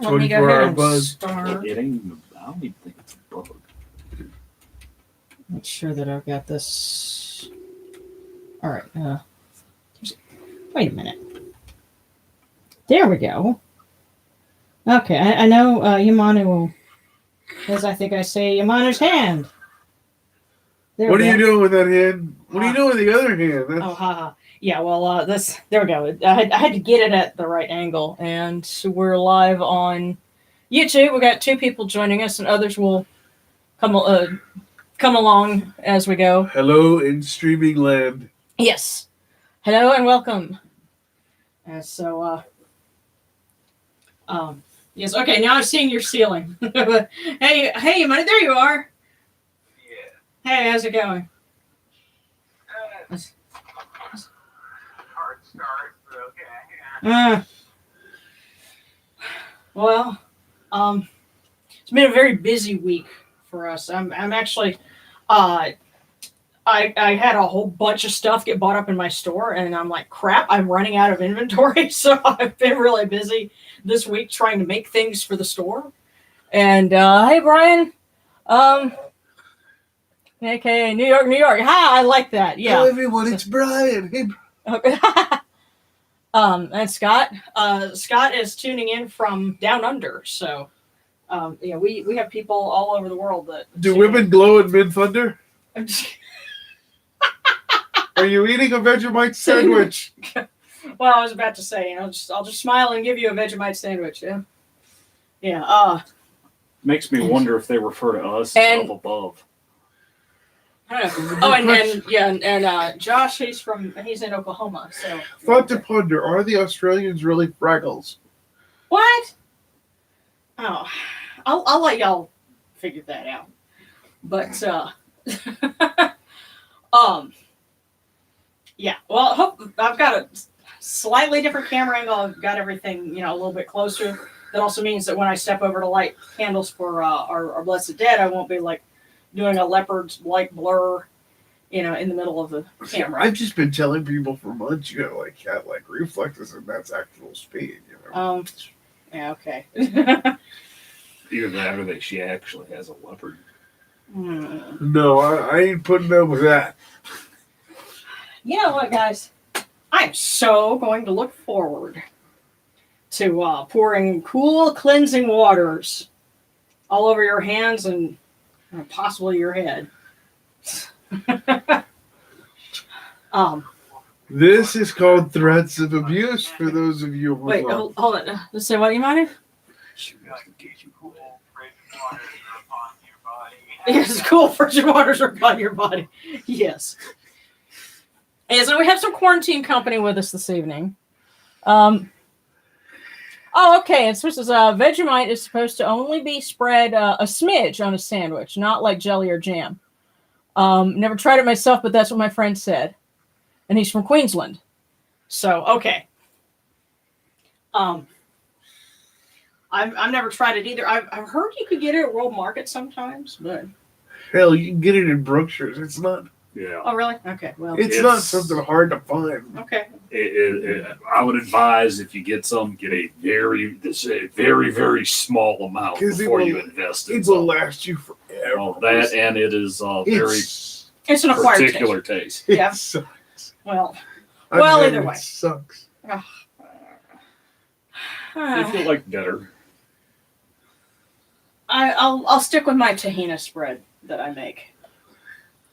Well, let me go ahead and buzz. start. It ain't even, I don't even think it's a bug. Make sure that I've got this. All right. Wait a minute. There we go. Okay, I know Yamanu will, as I think I say, Yamanu's hand. There What we are you go. doing with that hand? What are you doing with the other hand? That's, Oh, haha. Yeah, well, there we go. I had to get it at the right angle, and we're live on YouTube. We got 2 people joining us, and others will come along as we go. hello in streaming land. Yes. Hello and welcome. Yes. Okay. Now I'm seeing your ceiling. hey, money. There you are. Yeah. Hey, how's it going? Hard start, but okay. Yeah. Well, it's been a very busy week for us. I'm actually, I had a whole bunch of stuff get bought up in my store, and I'm like, crap, I'm running out of inventory. So I've been really busy this week trying to make things for the store. And hey, Brian, aka New York. Hi, I like that. Yeah. Hello everyone, it's Brian. Hey, Okay. And Scott. Scott is tuning in from down under. So, we have people all over the world that do women glow in mid-thunder? in. Are you eating a Vegemite sandwich? Well, I was about to say, I'll just smile and give you a Vegemite sandwich. Yeah. Yeah. Makes me wonder if they refer to us And- as up above. I don't know. And Josh, he's in Oklahoma. So. Thought to ponder, are the Australians really fraggles? What? Oh, I'll let y'all figure that out. But yeah. Well, I hope I've got a slightly different camera angle. I've got everything a little bit closer. That also means that when I step over to light candles for our Blessed Dead, I won't be like doing a leopard's light blur, in the middle of the camera. I've just been telling people for months you gotta have reflexes, and that's actual speed. Yeah. Okay. Either that or she actually has a leopard. No, I ain't putting up with that. You know what, guys? I'm so going to look forward to pouring cool, cleansing waters all over your hands and possibly your head. This is called threats of abuse for those of you who Wait, hold on. Let's say what, you mind? Cool frigid waters are upon your body. Yes, cool frigid waters are upon your body. Yes. And so we have some quarantine company with us this evening. Okay. And so this is Vegemite is supposed to only be spread a smidge on a sandwich, not like jelly or jam. Never tried it myself, but that's what my friend said. And he's from Queensland. So, okay. I've never tried it either. I've heard you could get it at World Market sometimes, but hell, you can get it in Brookshire's. It's not. Yeah. oh really? Okay, well, It's not something hard to find. okay. I would advise if you get some, get a very, very small amount 'Cause before it you will- invest in It will something. last you forever. Well, that and it is very It's an acquired particular taste. It Yeah. sucks. Well, I've Well, had either it, way. It sucks. If you like better. I'll stick with my tahina spread that I make.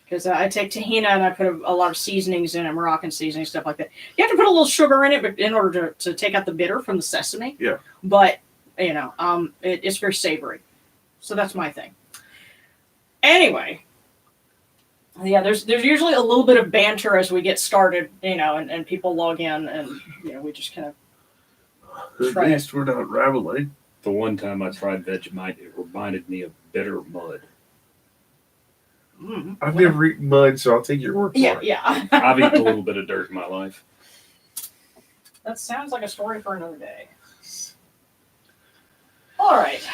Because I take tahina and I put a lot of seasonings in it, Moroccan seasoning, stuff like that. You have to put a little sugar in it, but in order to take out the bitter from the sesame. Yeah. But it's very savory, so that's my thing. Anyway, yeah, there's usually a little bit of banter as we get started, and people log in, and we just kind of. At Try least we're not rambling. The one time I tried Vegemite, it reminded me of bitter mud. I've never eaten mud, so I'll take your word for Yeah, it. yeah. I've eaten a little bit of dirt in my life. That sounds like a story for another day. All right.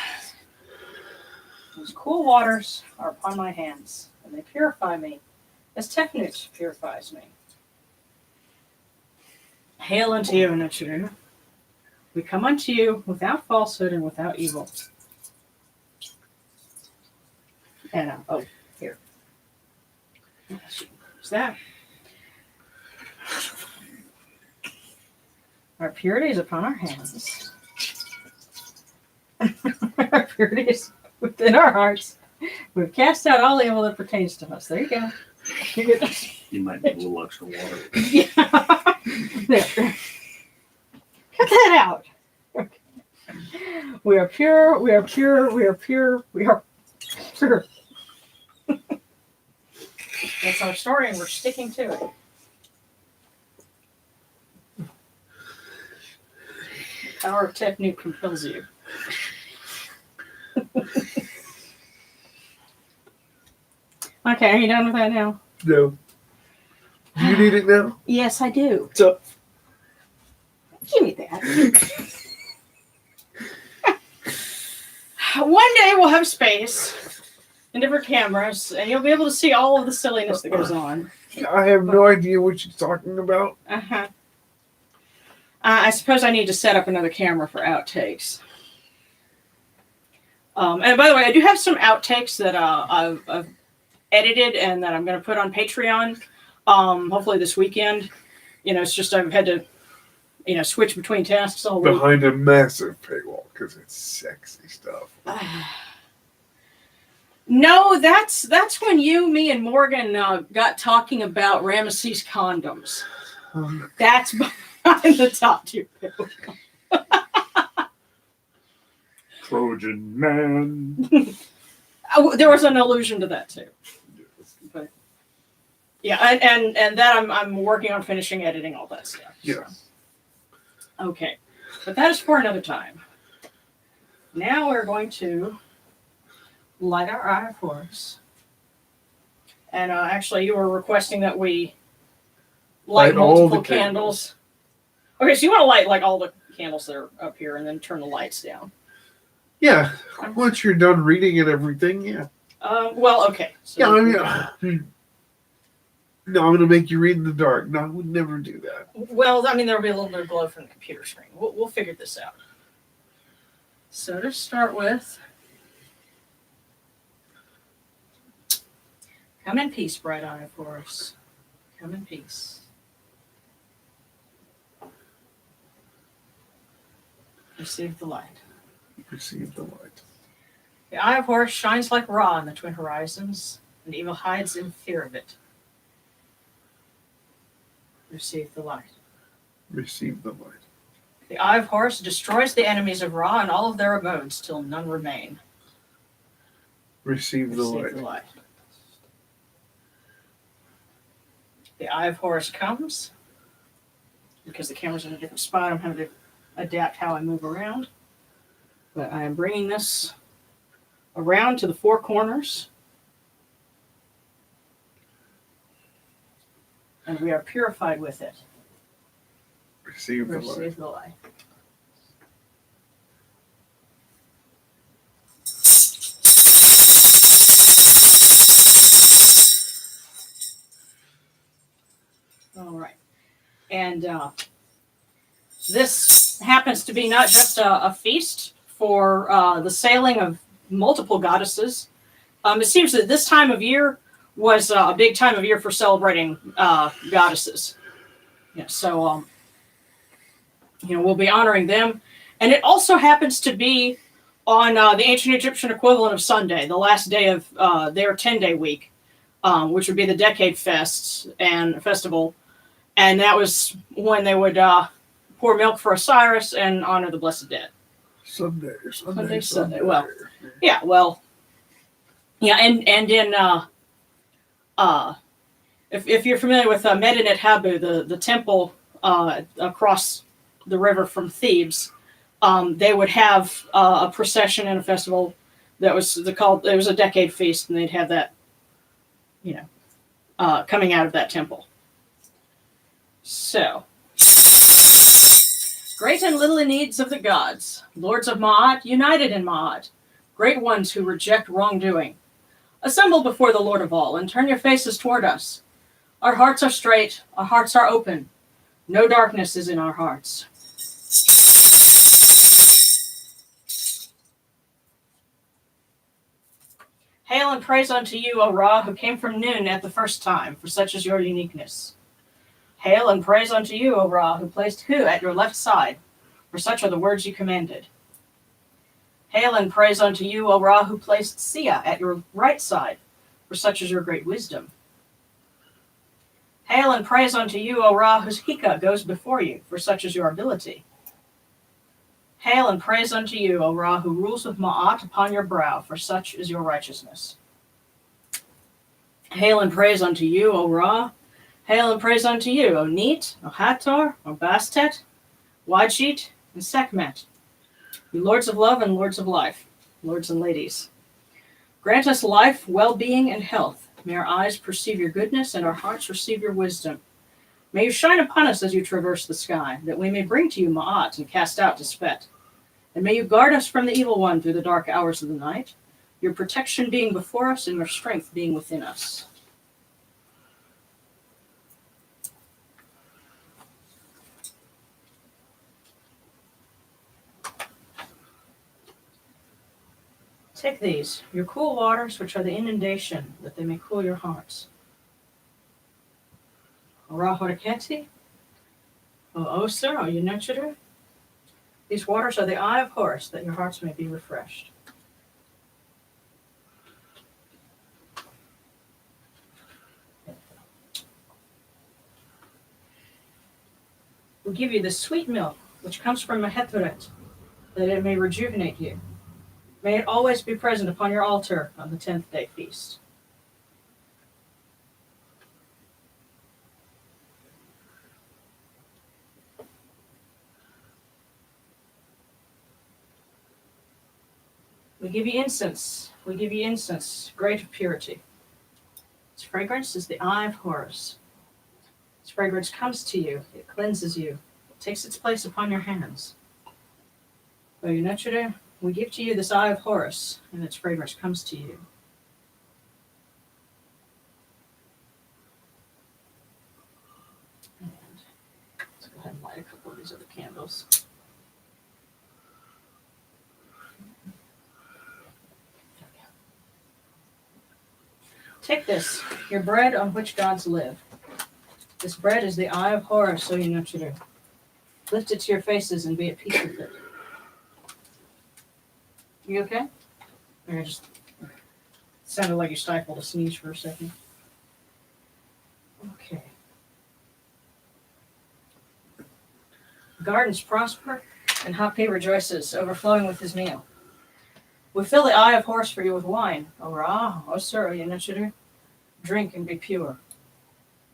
These cool waters are upon my hands, and they purify me, as Tefnut purifies me. Hail unto you, Nature. We come unto you without falsehood and without evil. And, here. What's that? Our purity is upon our hands. Our purity is within our hearts. We've cast out all evil that pertains to us. There you go. You might need a little extra water. Yeah. There. Cut that out. Okay. We are pure. We are pure. We are pure. We are pure. That's our story, and we're sticking to it. The power of technique compels you. Okay, are you done with that now? No. Do you need it now? Yes, I do. So, Give me that. One day we'll have space and different cameras, and you'll be able to see all of the silliness that goes on. I have no idea what you're talking about. Uh-huh. I suppose I need to set up another camera for outtakes. And by the way, I do have some outtakes that I've edited and that I'm going to put on Patreon. Hopefully this weekend. It's just I've had to, switch between tasks all week. Behind a massive paywall because it's sexy stuff. No, that's when you, me, and Morgan got talking about Ramesses condoms. That's behind the top two. Trojan man. There was an allusion to that too. But yeah, and that I'm working on finishing editing all that stuff. Yeah. So. Okay, but that is for another time. Now we're going to light our eye horse. And actually, you were requesting that we light multiple candles. Okay, so you want to light like all the candles that are up here and then turn the lights down. Yeah, once you're done reading and everything, yeah. Well, okay. So Yeah, no, I'm going to make you read in the dark. No, I would never do that. Well, there'll be a little bit of glow from the computer screen. We'll figure this out. So to start with, come in peace, bright eye of Horus. Come in peace. Receive the light. Receive the light. The eye of Horus shines like Ra in the twin horizons, and evil hides in fear of it. Receive the light. Receive the light. The eye of Horus destroys the enemies of Ra and all of their abodes till none remain. Receive the Receive the light. The eye of Horus comes. Because the camera's in a different spot, I'm having to adapt how I move around. But I am bringing this around to the four corners. And we are purified with it. Receive the light. Receive the light. All right. And this happens to be not just a feast for the sailing of multiple goddesses. It seems that this time of year was a big time of year for celebrating goddesses. Yeah, so, we'll be honoring them. And it also happens to be on the ancient Egyptian equivalent of Sunday, the last day of their 10-day week, which would be the Decade Fest and Festival. And that was when they would pour milk for Osiris and honor the blessed dead. Sunday. Well, yeah, well, yeah, and in if you're familiar with Medinet Habu, the temple across the river from Thebes, they would have a procession and a festival that was it was a decade feast, and they'd have that, coming out of that temple. So, great and little in needs of the gods, lords of Ma'at, united in Ma'at, great ones who reject wrongdoing. Assemble before the Lord of all, and turn your faces toward us. Our hearts are straight, our hearts are open. No darkness is in our hearts. Hail and praise unto you, O Ra, who came from noon at the first time, for such is your uniqueness. Hail and praise unto you, O Ra, who placed Hu at your left side, for such are the words you commanded. Hail and praise unto you, O Ra, who placed Sia at your right side, for such is your great wisdom. Hail and praise unto you, O Ra, whose Hika goes before you, for such is your ability. Hail and praise unto you, O Ra, who rules with Ma'at upon your brow, for such is your righteousness. Hail and praise unto you, O Ra. Hail and praise unto you, O Neith, O Hathor, O Bastet, Wadjit, and Sekhmet, you lords of love and lords of life, lords and ladies. Grant us life, well-being, and health. May our eyes perceive your goodness and our hearts receive your wisdom. May you shine upon us as you traverse the sky, that we may bring to you Ma'at and cast out Despet. And may you guard us from the evil one through the dark hours of the night, your protection being before us and your strength being within us. Take these, your cool waters, which are the inundation, that they may cool your hearts. O Rahoraketi, O Oser, O Unetcheter, these waters are the eye of Horus, that your hearts may be refreshed. We give you the sweet milk, which comes from Hathor, that it may rejuvenate you. May it always be present upon your altar on the 10th day feast. We give you incense. We give you incense, great of purity. Its fragrance is the eye of Horus. Its fragrance comes to you. It cleanses you. It takes its place upon your hands. O Unetcheter, we give to you this eye of Horus, and its fragrance comes to you. And let's go ahead and light a couple of these other candles. Take this, your bread on which gods live. This bread is the eye of Horus, O Unetcheter. Lift it to your faces and be at peace with it. You okay? Or just sounded like you stifled a sneeze for a second. Okay. Gardens prosper, and Hapi rejoices, overflowing with his meal. We fill the eye of Horus for you with wine. O Ra, O Sir, O Unetcheter, drink and be pure.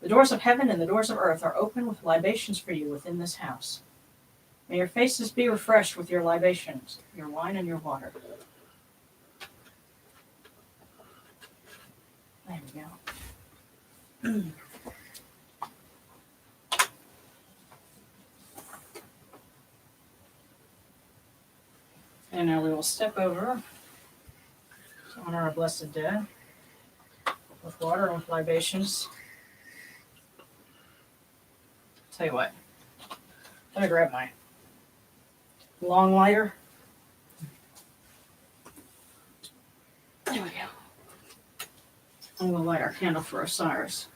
The doors of heaven and the doors of earth are open with libations for you within this house. May your faces be refreshed with your libations, your wine and your water. There we go. And now we will step over to honor our blessed dead with water and with libations. Tell you what, let me grab my long lighter. There we go. I'm going to light our candle for Osiris.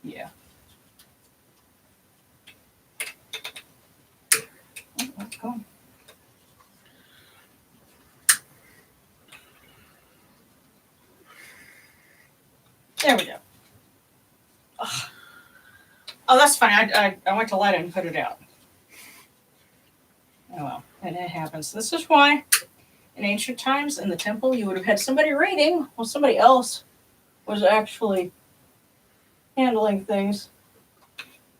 Yeah. Oh, let's go. There we go. Ugh. Oh, that's fine. I went to light it and put it out. Oh well, and it happens. This is why in ancient times in the temple you would have had somebody reading while somebody else was actually handling things.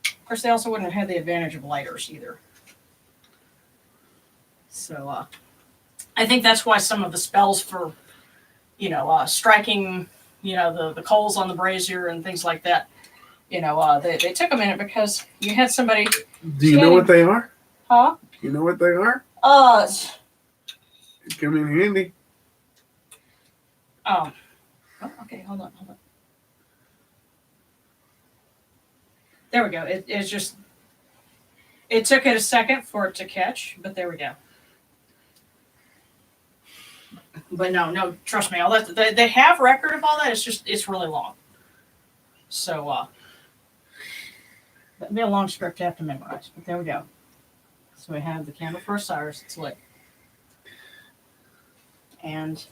Of course, they also wouldn't have had the advantage of lighters either. So I think that's why some of the spells for, striking, the coals on the brazier and things like that, they took a minute because you had somebody. Do you know what they are? Huh? You know what they are? It come in handy. Oh, okay, hold on. There we go. It's just, it took it a second for it to catch, but there we go. But no, trust me, all that they have record of all that. It's really long. So that'd be a long script to have to memorize. But there we go. So we have the candle for Osiris. It's lit, and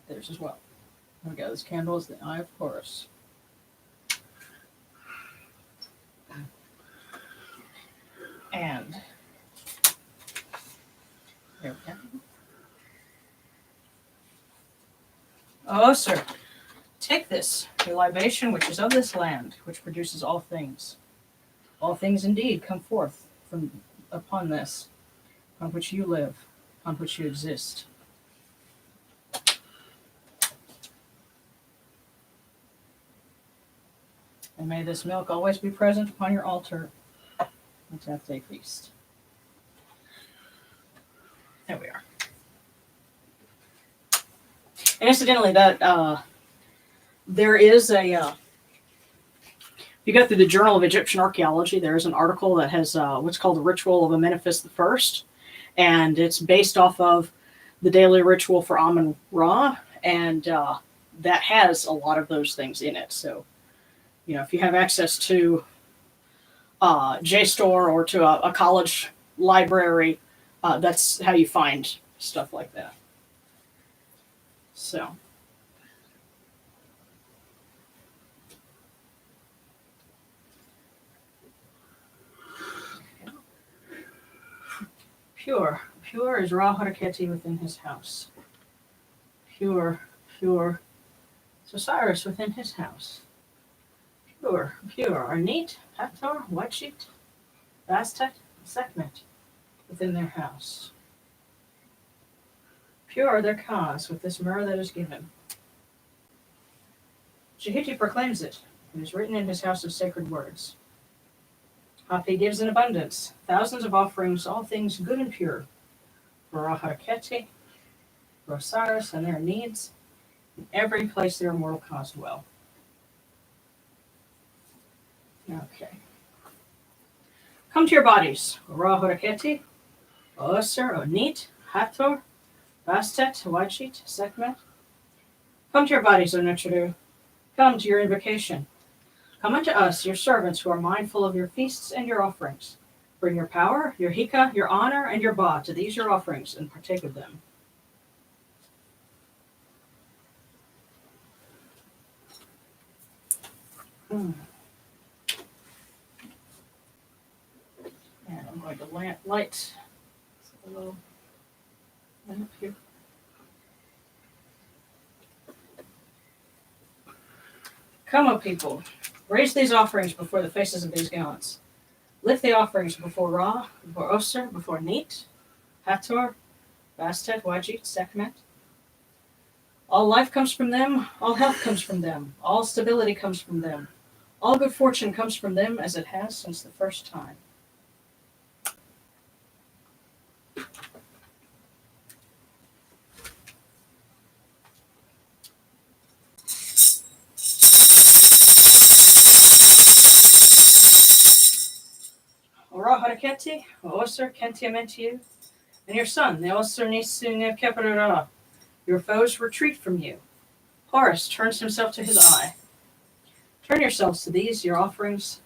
there's as well. There we go. This candle is the Eye of Horus. And there we go. Oh, sir, take this, your libation, which is of this land, which produces all things. All things indeed come forth from upon this, upon which you live, upon which you exist. And may this milk always be present upon your altar at the 10th day feast. There we are. And incidentally, that there is a. If you go through the Journal of Egyptian Archaeology, there is an article that has what's called the Ritual of Amenephis I, and it's based off of the daily ritual for Amun-Ra, and that has a lot of those things in it. So, if you have access to JSTOR or to a college library, that's how you find stuff like that. So. Pure is Ra Haraketi within his house. Pure is Osiris within his house. Pure are Neith, Hathor, Wadjit, Bastet, Sekhmet within their house. Pure are their cause with this myrrh that is given. Jehiti proclaims it. It is written in his house of sacred words. Hapi gives in abundance, thousands of offerings, all things good and pure, for Ra Haraketi, for Osiris and their needs, in every place their immortal cause dwell. Okay. Come to your bodies, O Ra Haraketi, O Osir, O Neith, Hathor, Bastet, Wadjit, Sekhmet. Come to your bodies, O Necharu. Come to your invocation. Come unto us, your servants who are mindful of your feasts and your offerings. Bring your power, your hika, your honor, and your ba to these your offerings, and partake of them. And I'm going to light a little lamp here. Come, O people, raise these offerings before the faces of these gallants. Lift the offerings before Ra, before Osir, before Neith, Hathor, Bastet, Wadjit, Sekhmet. All life comes from them, all health comes from them, all stability comes from them, all good fortune comes from them as it has since the first time. Ra Haraketi, Osir, Kentiamentiu, and your son, the Osir Nisun Keperara. Your foes retreat from you. Horus turns himself to his eye. Turn yourselves to these, your offerings,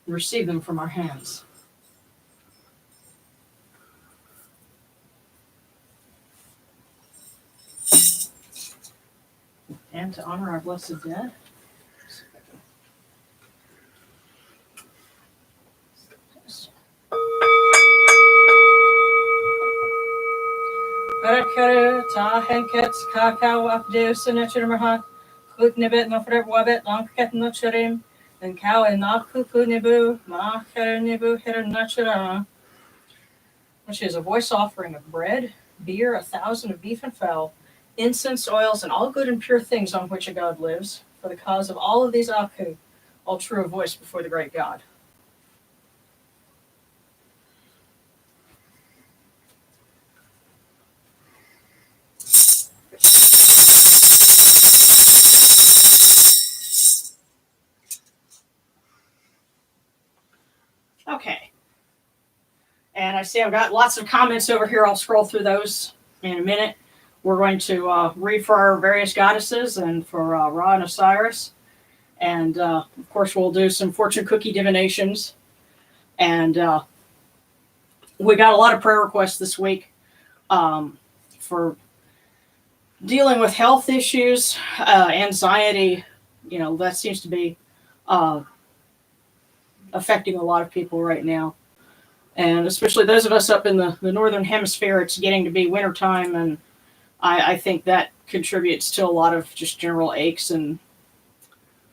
and receive them from our hands. And to honor our blessed dead, Karakara, Tahenkets, Kakao, Updeus, and Neturmahat, Kutnibet, Nofrep, Wabet, Lonket, Nucherim, and Cow and Nakuku Nibu, Maher Nibu, Hitter Nachara, which is a voice offering of bread, beer, 1,000 of beef and fowl, incense, oils, and all good and pure things on which a god lives, for the cause of all of these Aku, all true of voice before the great god. I see I've got lots of comments over here. I'll scroll through those in a minute. We're going to read for our various goddesses and for Ra and Osiris. And, of course, we'll do some fortune cookie divinations. And we got a lot of prayer requests this week for dealing with health issues, anxiety. You know, that seems to be affecting a lot of people right now. And especially those of us up in the northern hemisphere, it's getting to be wintertime, and I think that contributes to a lot of just general aches and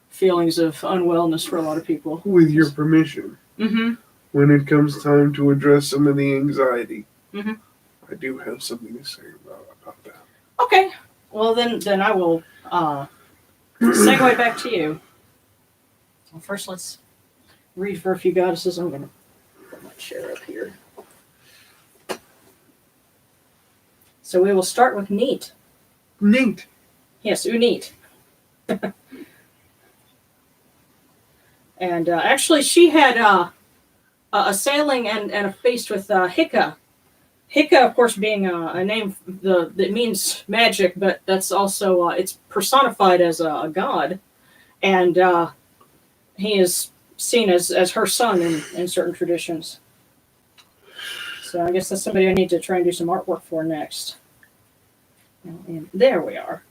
feelings of unwellness for a lot of people. With your permission, when it comes time to address some of the anxiety, I do have something to say about that. Okay. Well, then I will segue back to you. Well, first, let's read for a few goddesses. I'm going to put my chair up here. So we will start with Neith. Neat. Yes, Neith. And actually, she had a sailing and a feast with Hika. Hika, of course, being a name that means magic, but that's also it's personified as a god, and he is seen as her son in certain traditions. So I guess that's somebody I need to try and do some artwork for next. And there we are.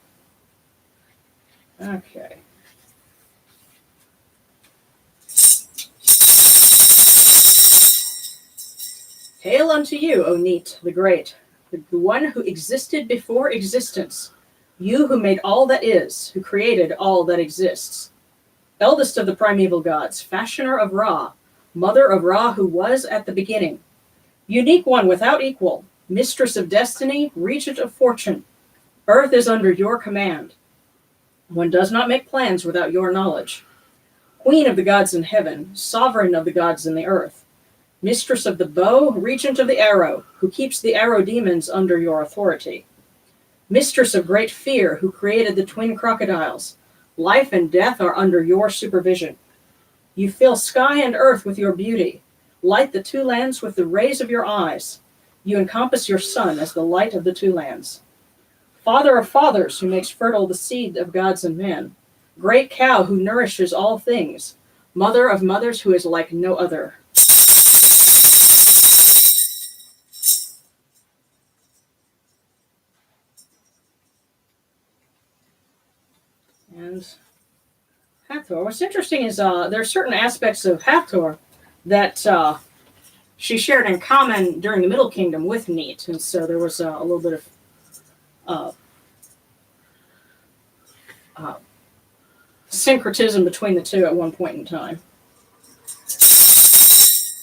Okay. Hail unto you, O Neith the Great, the one who existed before existence, you who made all that is, who created all that exists. Eldest of the primeval gods, fashioner of Ra, mother of Ra who was at the beginning, unique one without equal, mistress of destiny, regent of fortune. Earth is under your command. One does not make plans without your knowledge. Queen of the gods in heaven, sovereign of the gods in the earth. Mistress of the bow, regent of the arrow, who keeps the arrow demons under your authority. Mistress of great fear, who created the twin crocodiles. Life and death are under your supervision. You fill sky and earth with your beauty. Light the two lands with the rays of your eyes. You encompass your son as the light of the two lands. Father of fathers, who makes fertile the seed of gods and men. Great cow, who nourishes all things. Mother of mothers, who is like no other. And Hathor. What's interesting is there are certain aspects of Hathor that she shared in common during the Middle Kingdom with Neith, and so there was a little bit of syncretism between the two at one point in time.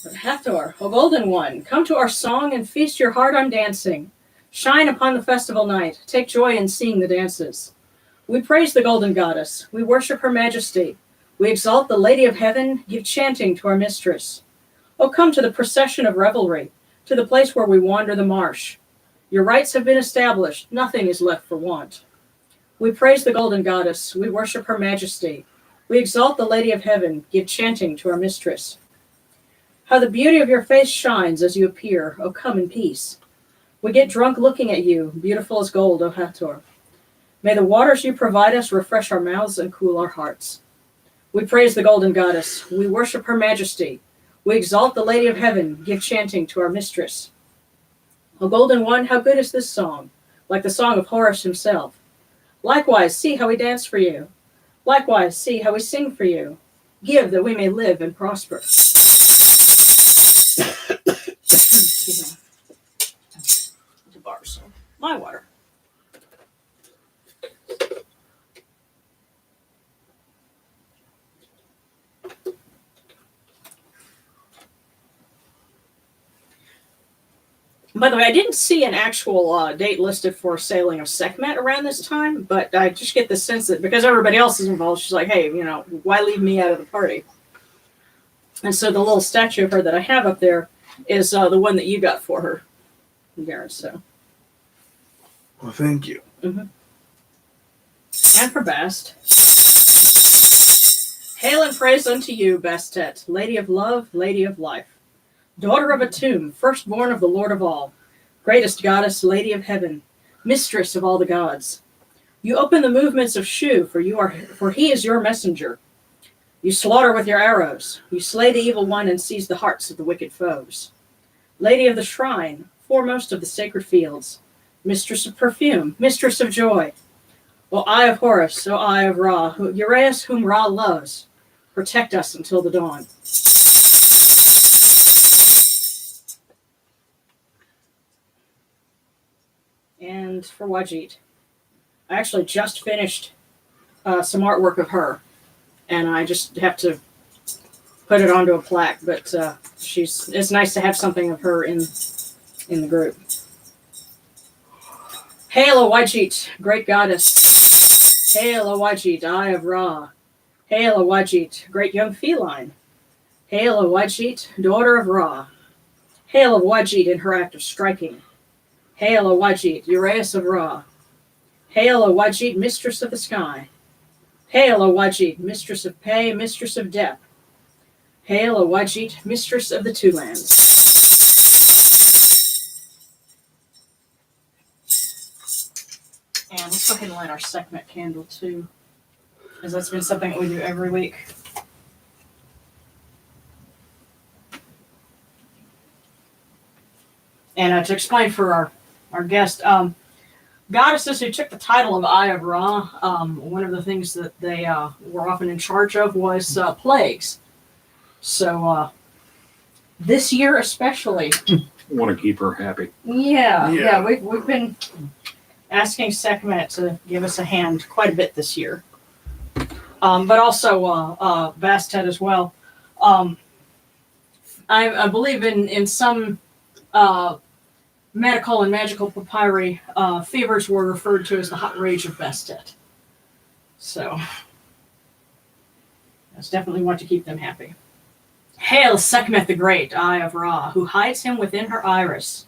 But Hathor, O Golden One, come to our song and feast your heart on dancing. Shine upon the festival night. Take joy in seeing the dances. We praise the Golden Goddess. We worship her majesty. We exalt the Lady of Heaven, give chanting to our mistress. Oh, come to the procession of revelry, to the place where we wander the marsh. Your rights have been established. Nothing is left for want. We praise the Golden Goddess. We worship her majesty. We exalt the Lady of Heaven, give chanting to our mistress. How the beauty of your face shines as you appear. Oh, come in peace. We get drunk looking at you, beautiful as gold, O Hathor. May the waters you provide us refresh our mouths and cool our hearts. We praise the Golden Goddess. We worship her majesty. We exalt the Lady of Heaven, give chanting to our mistress. O Golden One, how good is this song, like the song of Horus himself. Likewise, see how we dance for you. Likewise, see how we sing for you. Give that we may live and prosper. Excuse me. To borrow some my water. By the way, I didn't see an actual date listed for sailing of Sekhmet around this time, but I just get the sense that because everybody else is involved, she's like, hey, why leave me out of the party? And so the little statue of her that I have up there is the one that you got for her, Garrett. So. Well, thank you. Mm-hmm. And for Bast. Hail and praise unto you, Bastet, Lady of Love, Lady of Life. Daughter of a tomb, firstborn of the Lord of all, greatest goddess, lady of heaven, mistress of all the gods. You open the movements of Shu, for he is your messenger. You slaughter with your arrows. You slay the evil one and seize the hearts of the wicked foes. Lady of the shrine, foremost of the sacred fields, mistress of perfume, mistress of joy. O Eye of Horus, O Eye of Ra, Uraeus whom Ra loves, protect us until the dawn. And for Wadjit, I actually just finished some artwork of her, and I just have to put it onto a plaque. But it's nice to have something of her in the group. Hail, O Wadjit, great goddess. Hail, O Wadjit, Eye of Ra. Hail, O Wadjit, great young feline. Hail, O Wadjit, daughter of Ra. Hail, O Wadjit in her act of striking. Hail, O Wadjit, Uraeus of Ra. Hail, O Wadjit, mistress of the sky. Hail, O Wadjit, mistress of pay, mistress of depth. Hail, O Wadjit, mistress of the two lands. And let's go ahead and light our Sekhmet candle too, because that's been something that we do every week. And to explain for our guest, goddesses who took the title of Eye of Ra, one of the things that they were often in charge of was plagues. So this year especially, Want to keep her happy. yeah, we've been asking Sekhmet to give us a hand quite a bit this year, but also Bastet as well. I believe in some medical and magical papyri, fevers were referred to as the hot rage of Bastet. So that's definitely want to keep them happy. Hail, Sekhmet the Great, Eye of Ra, who hides him within her iris.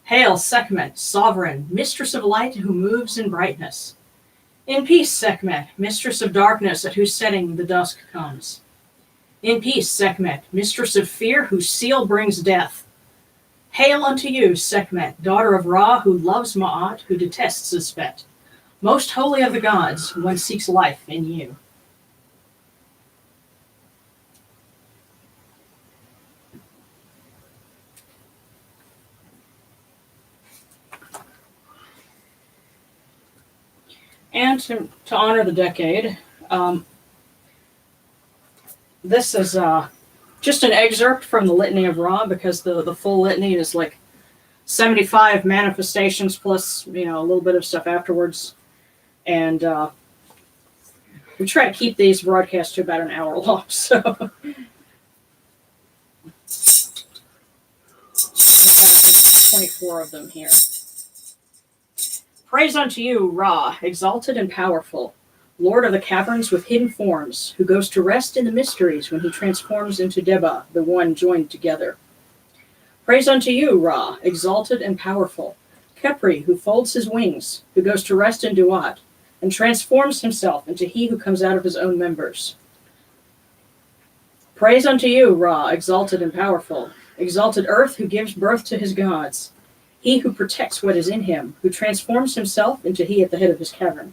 Hail, Sekhmet, sovereign, mistress of light who moves in brightness. In peace, Sekhmet, mistress of darkness at whose setting the dusk comes. In peace, Sekhmet, mistress of fear whose seal brings death. Hail unto you, Sekhmet, daughter of Ra, who loves Ma'at, who detests Zespet. Most holy of the gods, one seeks life in you. And to honor the decade, this is just an excerpt from the Litany of Ra, because the full litany is like 75 manifestations plus, a little bit of stuff afterwards. And we try to keep these broadcasts to about an hour long. So we've got, I think, 24 of them here. Praise unto you, Ra, exalted and powerful, Lord of the caverns with hidden forms, who goes to rest in the mysteries when he transforms into Deba, the one joined together. Praise unto you, Ra, exalted and powerful, Khepri, who folds his wings, who goes to rest in Duat, and transforms himself into he who comes out of his own members. Praise unto you, Ra, exalted and powerful, exalted earth, who gives birth to his gods, he who protects what is in him, who transforms himself into he at the head of his cavern.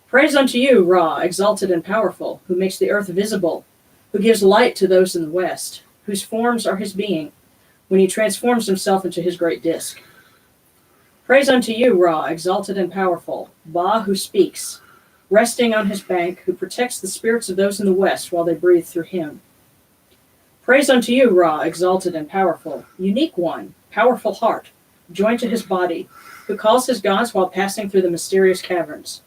Praise unto you, Ra, exalted and powerful, who makes the earth visible, who gives light to those in the west, whose forms are his being, when he transforms himself into his great disk. Praise unto you, Ra, exalted and powerful, Ba, who speaks, resting on his bank, who protects the spirits of those in the west while they breathe through him. Praise unto you, Ra, exalted and powerful, unique one, powerful heart, joined to his body, who calls his gods while passing through the mysterious caverns.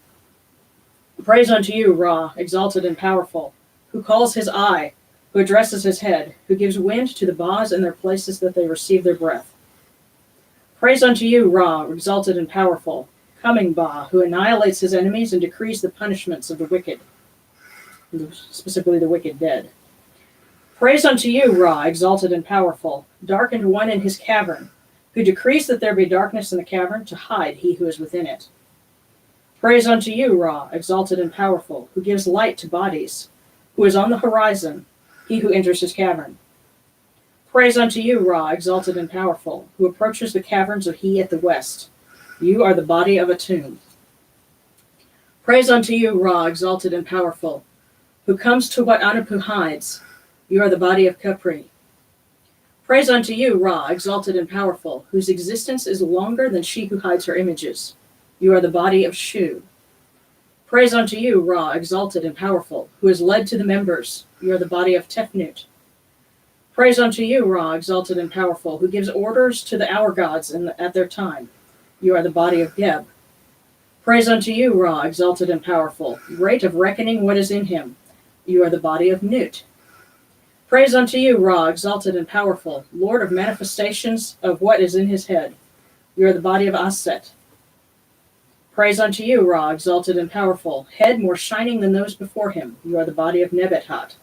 Praise unto you, Ra, exalted and powerful, who calls his eye, who addresses his head, who gives wind to the Bas in their places that they receive their breath. Praise unto you, Ra, exalted and powerful, coming Ba, who annihilates his enemies and decrees the punishments of the wicked, specifically the wicked dead. Praise unto you, Ra, exalted and powerful, darkened one in his cavern, who decrees that there be darkness in the cavern to hide he who is within it. Praise unto you, Ra, exalted and powerful, who gives light to bodies, who is on the horizon, he who enters his cavern. Praise unto you, Ra, exalted and powerful, who approaches the caverns of He at the west. You are the body of a tomb. Praise unto you, Ra, exalted and powerful, who comes to what Anupu hides. You are the body of Capri. Praise unto you, Ra, exalted and powerful, whose existence is longer than she who hides her images. You are the body of Shu. Praise unto you, Ra, exalted and powerful, who is led to the members. You are the body of Tefnut. Praise unto you, Ra, exalted and powerful, who gives orders to the hour gods at their time. You are the body of Geb. Praise unto you, Ra, exalted and powerful, great of reckoning what is in him. You are the body of Nut. Praise unto you, Ra, exalted and powerful, Lord of manifestations of what is in his head. You are the body of Aset. Praise unto you, Ra, exalted and powerful, head more shining than those before him. You are the body of Nebethat.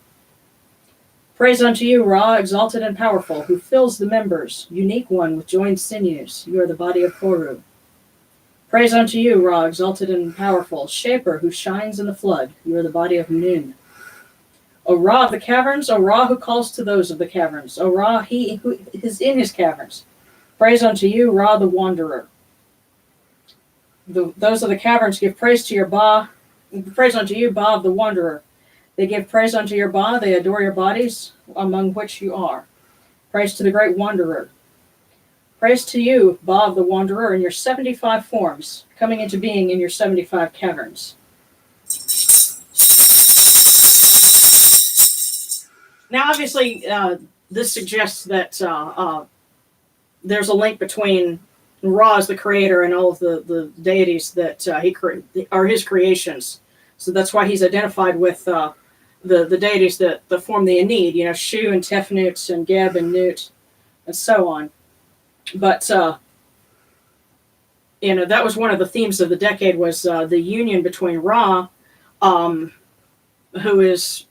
Praise unto you, Ra, exalted and powerful, who fills the members, unique one with joined sinews. You are the body of Horu. Praise unto you, Ra, exalted and powerful, shaper who shines in the flood. You are the body of Nun. O Ra of the caverns, O Ra who calls to those of the caverns, O Ra, he who is in his caverns. Praise unto you, Ra the wanderer. Those of the caverns give praise to your Ba. Praise unto you, Ba of the wanderer. They give praise unto your Ba. They adore your bodies, among which you are. Praise to the great wanderer. Praise to you, Ba of the wanderer, in your 75 forms, coming into being in your 75 caverns. Now, obviously, this suggests that there's a link between Ra as the creator and all of the deities that he are his creations. So that's why he's identified with the deities that form the Enid, Shu and Tefnut and Geb and Nut and so on. But, that was one of the themes of the decade was the union between Ra, who is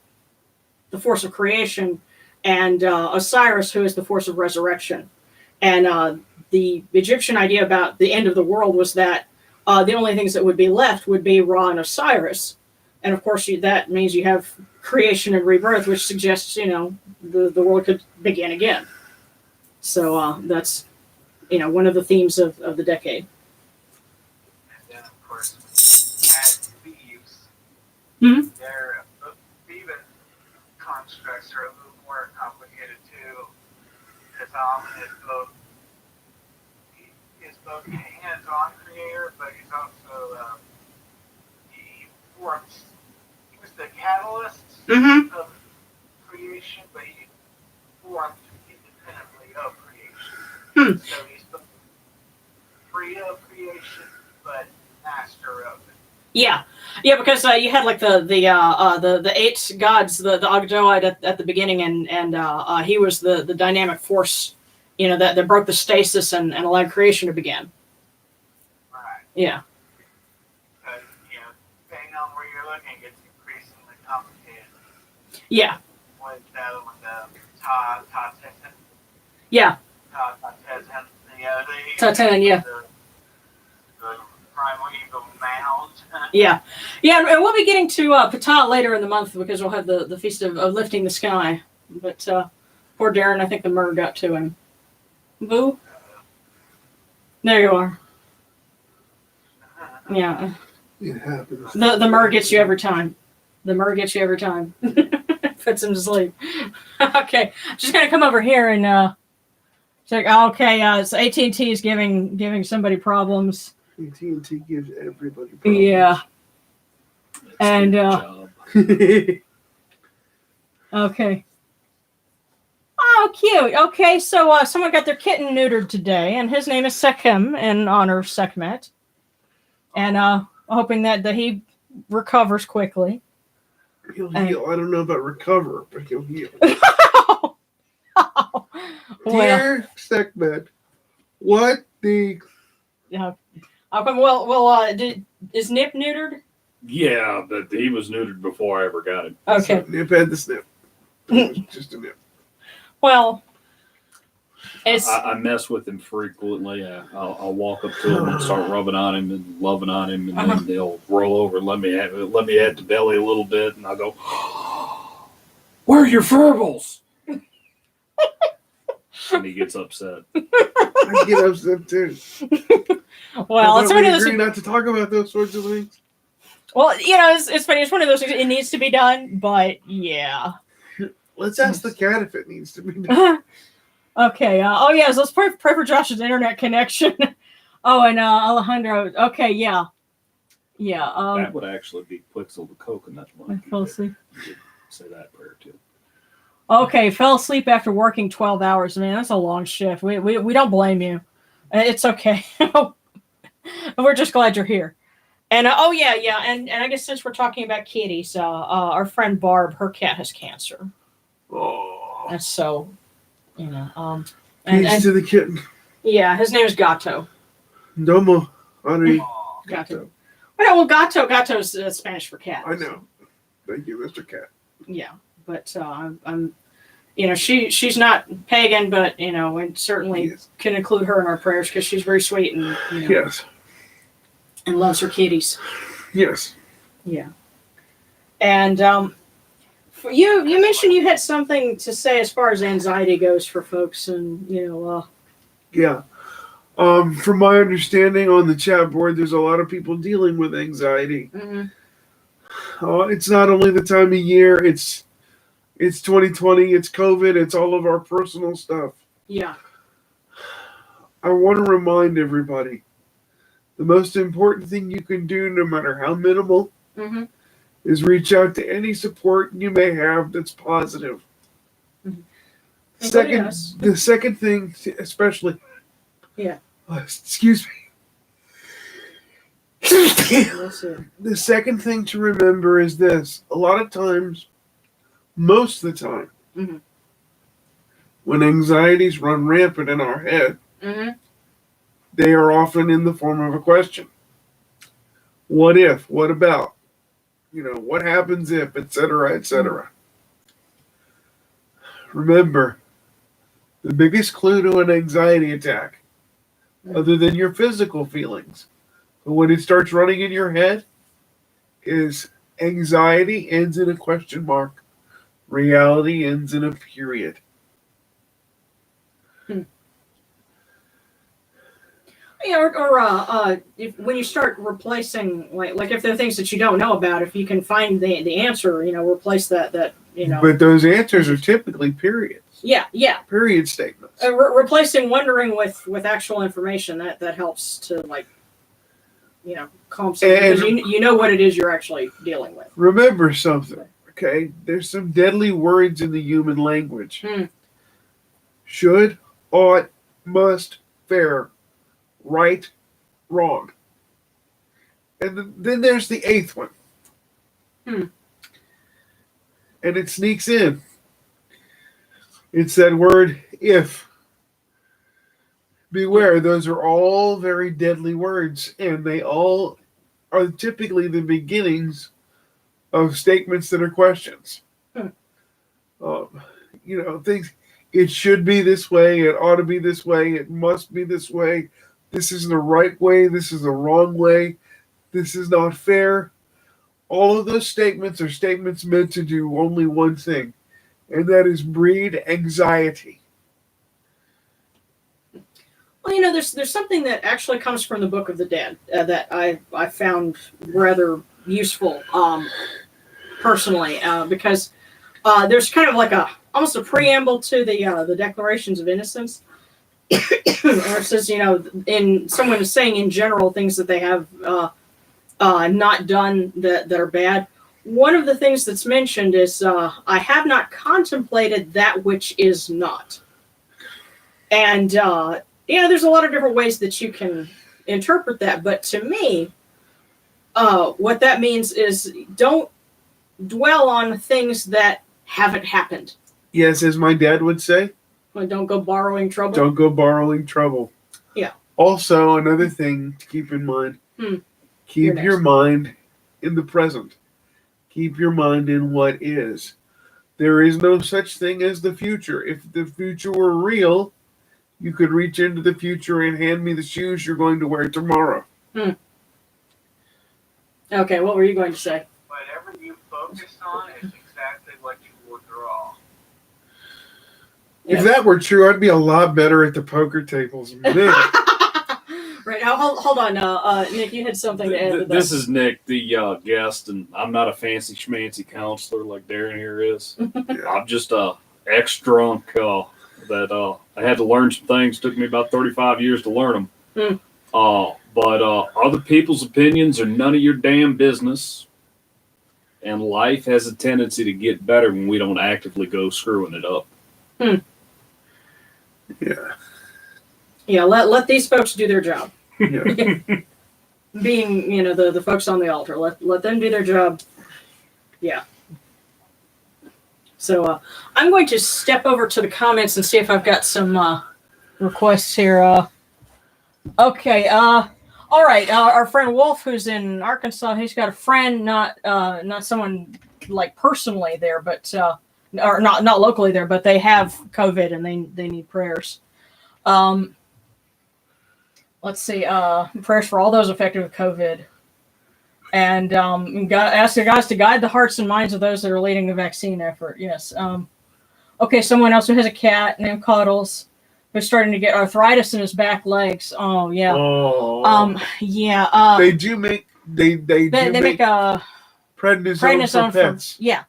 the force of creation, and Osiris, who is the force of resurrection. And the Egyptian idea about the end of the world was that the only things that would be left would be Ra and Osiris. And of course, that means you have creation and rebirth, which suggests, the world could begin again. So that's, one of the themes of the decade. And then, of course, as thieves, Mm-hmm. their Theban constructs are a little more complicated too. Because is both a hands-on creator, but he's also he was the catalyst Mm-hmm. of creation, but he formed independently of creation. So he's both free of creation, but master of it. Yeah, because you had like the 8 gods, the Ogdoad at the beginning, and he was the dynamic force, that broke the stasis and allowed creation to begin. Right. Yeah. But, depending on where you're looking, it gets increasingly complicated. Yeah. With Ta-Teten. Yeah. Ta-Teten. Ta-Teten, yeah. The primeval mound. Yeah, and we'll be getting to Ptah later in the month because we'll have the Feast of Lifting the Sky. But poor Darren, I think the myrrh got to him. Boo. There you are. Yeah. It happens. The myrrh gets you every time. The myrrh gets you every time. Puts him to sleep. Okay, just gonna come over here and check. Okay, so AT&T is giving somebody problems. AT&T gives everybody problems. Yeah. That's And their job. okay. Oh, cute. Okay, so someone got their kitten neutered today, and his name is Sekhem in honor of Sekhmet. And hoping that he recovers quickly. He'll heal. I don't know about recover, but he'll heal. Well, Dear Sekhmet, what the... yeah. Well, is Nip neutered? Yeah, but he was neutered before I ever got him. Okay. Nip had the snip. It was just a nip. Well, it's I mess with him frequently. I'll walk up to him and start rubbing on him and loving on him, and then they'll roll over and let me at the belly a little bit, and I'll go, "Where are your verbals?" and he gets upset. I get upset too. Well, it's we one of those. agree not to talk about those sorts of things. Well, it's funny. It's one of those things. It needs to be done, but yeah. Let's ask the cat if it needs to be done. Okay. Oh yeah. So let's pray for Josh's internet connection. Oh, and Alejandro. Okay. Yeah. Yeah. That would actually be Quixel the coconut I one. fell asleep. Say that prayer too. Okay, fell asleep after working 12 hours. Man, that's a long shift. We don't blame you. It's okay. We're just glad you're here. And oh yeah, and I guess since we're talking about kitties, our friend Barb, her cat has cancer. Oh. And so, you know, Peace to the kitten. Yeah, his name is Gato. Domo. Ari. Gato. Well, Gato is Spanish for cat. I know. Thank you, Mr. Cat. Yeah, but I'm, she's not pagan, but we certainly can include her in our prayers because she's very sweet and yes, and loves her kitties. Yes. Yeah. And you mentioned you had something to say as far as anxiety goes for folks, and yeah. From my understanding on the chat board, there's a lot of people dealing with anxiety. Mm-hmm. It's not only the time of year, it's 2020, it's COVID, it's all of our personal stuff. Yeah. I want to remind everybody, the most important thing you can do, no matter how minimal, mm-hmm. is reach out to any support you may have that's positive. Mm-hmm. The second thing, especially... Yeah. Excuse me. The second thing to remember is this. A lot of times, most of the time, mm-hmm. when anxieties run rampant in our head, mm-hmm. they are often in the form of a question. What if? What about? What happens if? Etc., etc. Remember, the biggest clue to an anxiety attack, other than your physical feelings, but when it starts running in your head, is anxiety ends in a question mark. Reality ends in a period. Yeah, or when you start replacing, like if there are things that you don't know about, if you can find the answer, replace that. But those answers are typically periods. Yeah. Period statements. Replacing wondering with actual information that helps to calm something because you know what it is you're actually dealing with. Remember something, okay? There's some deadly words in the human language. Should, ought, must, fair, right, wrong. And then there's the eighth one. And it sneaks in. It's that word if. Beware, those are all very deadly words, and they all are typically the beginnings of statements that are questions. Things, it should be this way, it ought to be this way, it must be this way, this is the right way, this is the wrong way, this is not fair. All of those statements are statements meant to do only one thing, and that is breed anxiety. Well, there's something that actually comes from the Book of the Dead that I found rather useful personally because there's kind of like almost a preamble to the Declarations of Innocence. Or it says, in someone is saying in general things that they have not done that are bad. One of the things that's mentioned is I have not contemplated that which is not. And there's a lot of different ways that you can interpret that, but to me, what that means is don't dwell on things that haven't happened. Yes, as my dad would say. Well, don't go borrowing trouble. Don't go borrowing trouble. Yeah. Also, another thing to keep in mind, keep your mind in the present. Keep your mind in what is. There is no such thing as the future. If the future were real, you could reach into the future and hand me the shoes you're going to wear tomorrow. Okay, what were you going to say? Whatever you focus on is exactly what you will draw. If that were true, I'd be a lot better at the poker tables. Man. Right. Hold on. Nick, you had something to add to that. This is Nick, the guest, and I'm not a fancy schmancy counselor like Darren here is. I'm just a ex-drunk that I had to learn some things. Took me about 35 years to learn them. But other people's opinions are none of your damn business. And life has a tendency to get better when we don't actively go screwing it up. Yeah. Yeah, let these folks do their job. Yeah. Being, the folks on the altar, let them do their job. Yeah. So I'm going to step over to the comments and see if I've got some requests here. Okay. All right. Our friend Wolf, who's in Arkansas, he's got a friend, not someone like personally there, but or not locally there, but they have COVID and they need prayers. Let's see. Prayers for all those affected with COVID, and ask the guys to guide the hearts and minds of those that are leading the vaccine effort. Yes. Okay. Someone else who has a cat named Cuddles, who's starting to get arthritis in his back legs. Oh yeah. Oh. Yeah. They do make they make prednisone for pets. Yeah,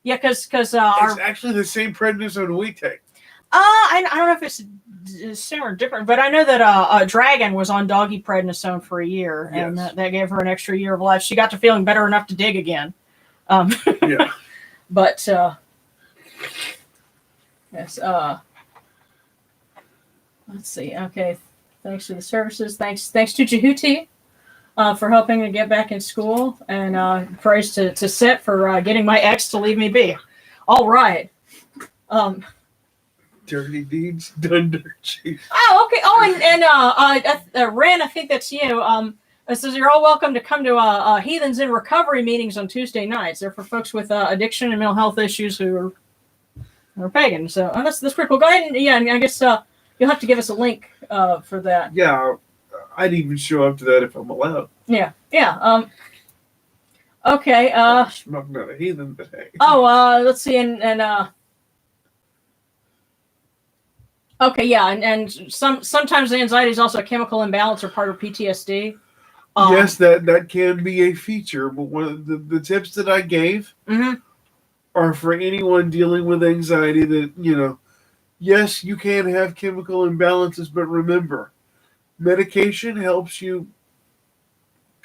because It's actually the same prednisone we take. I don't know if it's same or different, but I know that Dragon was on doggy prednisone for a year, and Yes. that gave her an extra year of life. She got to feeling better enough to dig again. Yeah. But yes. Let's see. Okay. Thanks for the services. Thanks to Jehuti for helping me get back in school, and praise to Set for getting my ex to leave me be. All right. Dirty deeds done dirt cheap. Oh, okay. Oh, and Ren, I think that's you. It says you're all welcome to come to Heathens in Recovery meetings on Tuesday nights. They're for folks with addiction and mental health issues who are pagan. So that's pretty cool. Go ahead and I guess you'll have to give us a link for that. Yeah, I'd even show up to that if I'm allowed. Yeah. Okay. I'm not a heathen, but hey. Let's see, and okay, yeah, and sometimes the anxiety is also a chemical imbalance or part of PTSD. Yes, that can be a feature, but one of the tips that I gave are for anyone dealing with anxiety that, yes, you can have chemical imbalances, but remember, medication helps you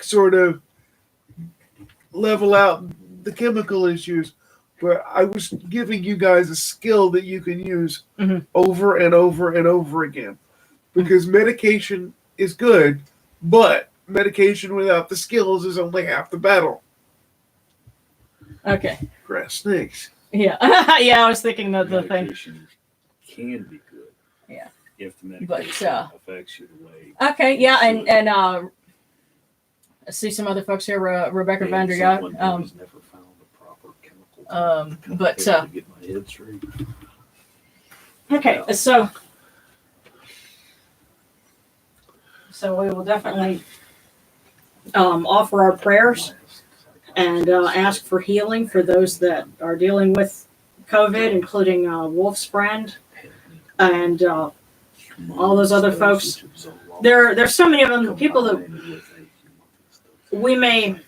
sort of level out the chemical issues. But I was giving you guys a skill that you can use over and over and over again. Because medication is good, but medication without the skills is only half the battle. Okay. Grass snakes. Yeah. Yeah, I was thinking the thing. Medication can be good. Yeah. If the medication affects you the way. Okay, yeah, and I see some other folks here, Rebecca Vandergaard. Never found a proper chemical but to get my head straight. Okay, so we will definitely offer our prayers and ask for healing for those that are dealing with COVID, including Wolf's friend and all those other folks. There's so many of them, people that we may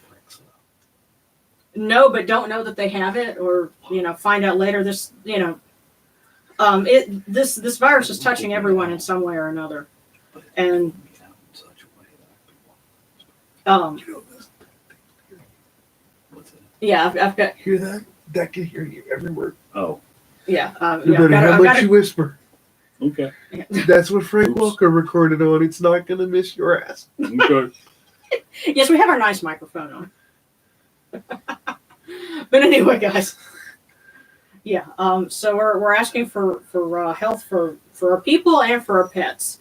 know but don't know that they have it, or find out later. This this virus is touching everyone in some way or another, and yeah, I've got. Hear that? That can hear you every word. Oh. Yeah. No matter how much you whisper. Okay. That's what Frank Walker recorded on. It's not going to miss your ass. Okay. Yes, we have our nice microphone on. But anyway, guys. Yeah. So we're asking for health for our people and for our pets.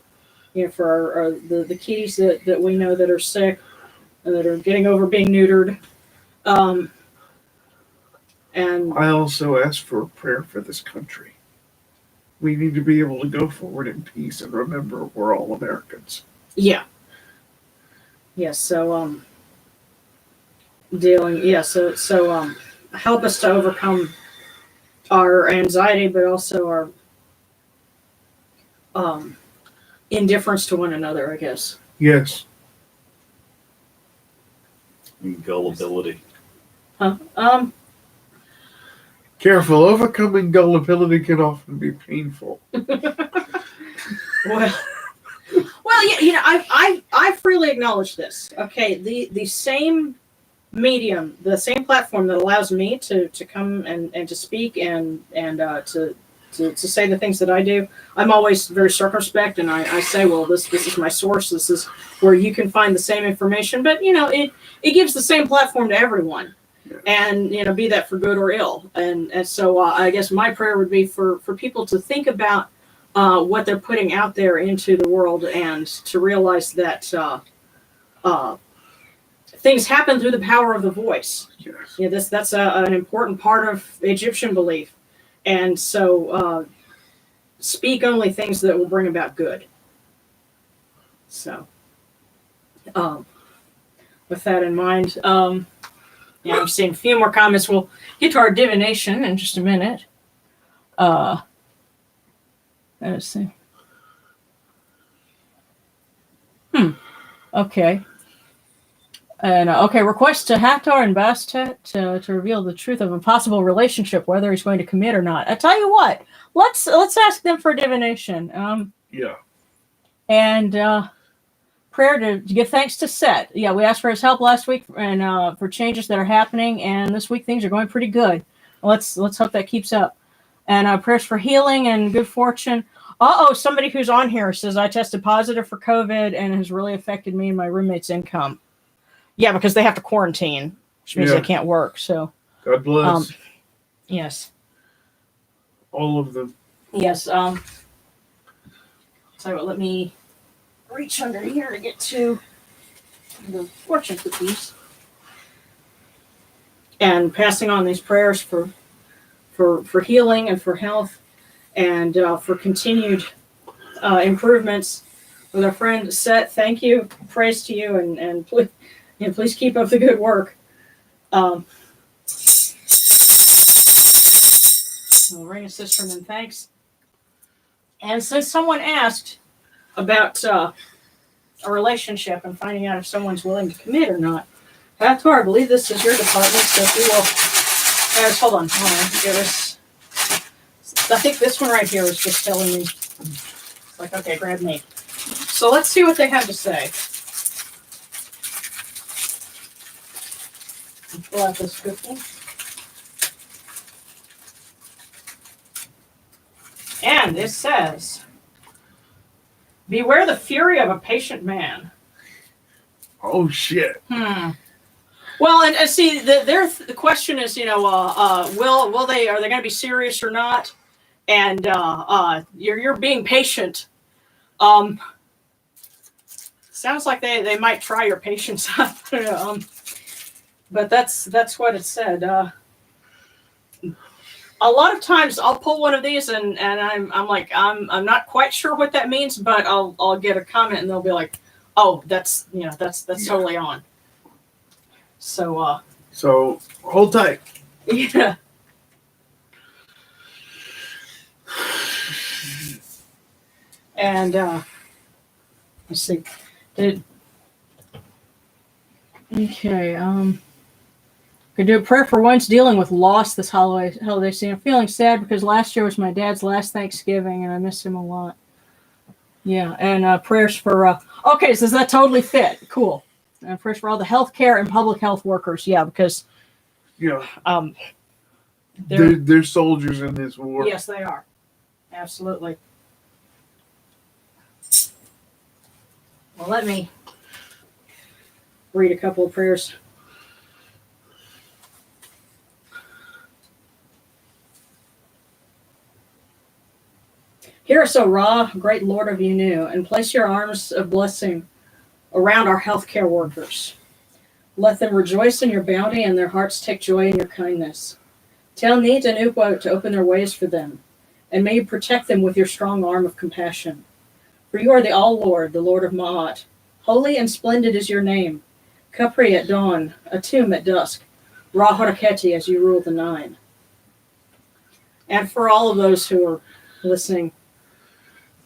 For the kitties that we know that are sick and that are getting over being neutered. And I also ask for a prayer for this country. We need to be able to go forward in peace and remember we're all Americans. Yeah. Yes. So help us to overcome our anxiety, but also indifference to one another, I guess. Yes. And gullibility. Huh? Careful, overcoming gullibility can often be painful. Well, yeah, I freely acknowledge this. Okay, the same medium, the same platform that allows me to come and to speak and to say the things that I do, I'm always very circumspect, and I say, well, this is my source. This is where you can find the same information. But it gives the same platform to everyone. And be that for good or ill, and so I guess my prayer would be for people to think about what they're putting out there into the world, and to realize that things happen through the power of the voice. Yes. That's an important part of Egyptian belief, and so speak only things that will bring about good. So, with that in mind. Yeah, I'm seeing a few more comments. We'll get to our divination in just a minute. Let's see. Okay. And request to Hathor and Bastet to reveal the truth of a possible relationship, whether he's going to commit or not. I tell you what, let's ask them for divination. Yeah. And prayer to give thanks to Set. Yeah, we asked for his help last week and for changes that are happening, and this week things are going pretty good. Let's hope that keeps up. And prayers for healing and good fortune. Somebody who's on here says I tested positive for COVID and it has really affected me and my roommate's income. Yeah, because they have to quarantine, which means they can't work. So God bless. Yes. All of them. Yes. So let me reach under here to get to the fortune cookies, and passing on these prayers for healing and for health, and for continued improvements with our friend Set. Thank you, praise to you, and please keep up the good work. I'll ring a sistrum and thanks. And since someone asked about a relationship and finding out if someone's willing to commit or not, Hathor, I believe this is your department, so if you will, hold on. I think this one right here was just telling me, like, okay, grab me. So let's see what they have to say. Pull out this cookie. And it says, beware the fury of a patient man. Oh, shit. Well, and see, the question is, will they, are they going to be serious or not? And you're being patient. Sounds like they might try your patience up. But that's what it said. A lot of times I'll pull one of these and I'm like, I'm not quite sure what that means, but I'll get a comment and they'll be like, oh, that's totally on. So hold tight. Yeah. And let's see. Could do a prayer for one's dealing with loss this holiday season. I'm feeling sad because last year was my dad's last Thanksgiving and I miss him a lot. Yeah, and prayers for okay, so does that totally fit? Cool. And prayers for all the healthcare and public health workers. Yeah, because they're soldiers in this war. Yes, they are. Absolutely. Well, let me read a couple of prayers. Hear us, O Ra, great Lord of Unu, and place your arms of blessing around our healthcare workers. Let them rejoice in your bounty and their hearts take joy in your kindness. Tell Neith and Upwa to open their ways for them, and may you protect them with your strong arm of compassion. For you are the All-Lord, the Lord of Ma'at. Holy and splendid is your name. Capri at dawn, Atum at dusk, Ra Haraketi as you rule the nine. And for all of those who are listening,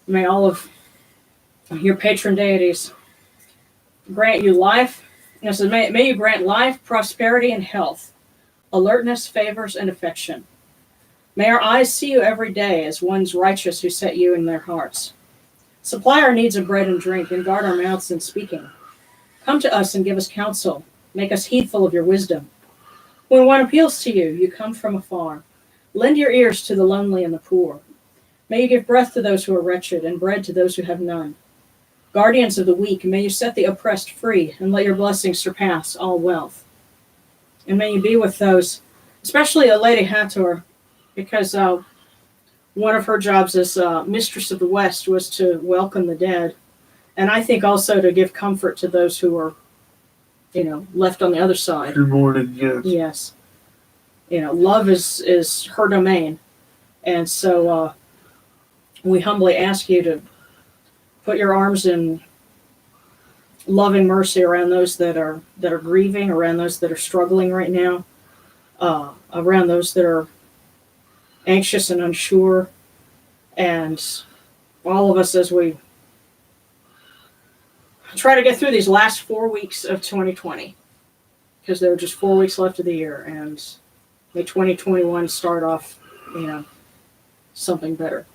May all of your patron deities grant you life. It says, may you grant life, prosperity, and health, alertness, favors, and affection. May our eyes see you every day as ones righteous who set you in their hearts. Supply our needs of bread and drink, and guard our mouths in speaking. Come to us and give us counsel. Make us heedful of your wisdom. When one appeals to you, you come from afar. Lend your ears to the lonely and the poor. May you give breath to those who are wretched, and bread to those who have none. Guardians of the weak, may you set the oppressed free, and let your blessings surpass all wealth. And may you be with those, especially Lady Hathor, because one of her jobs as Mistress of the West was to welcome the dead. And I think also to give comfort to those who are, left on the other side. Good morning, yes. Yes. Love is her domain. And so we humbly ask you to put your arms in loving mercy around those that are grieving, around those that are struggling right now, around those that are anxious and unsure, and all of us as we try to get through these last 4 weeks of 2020, because there are just 4 weeks left of the year, and may 2021 start off, something better.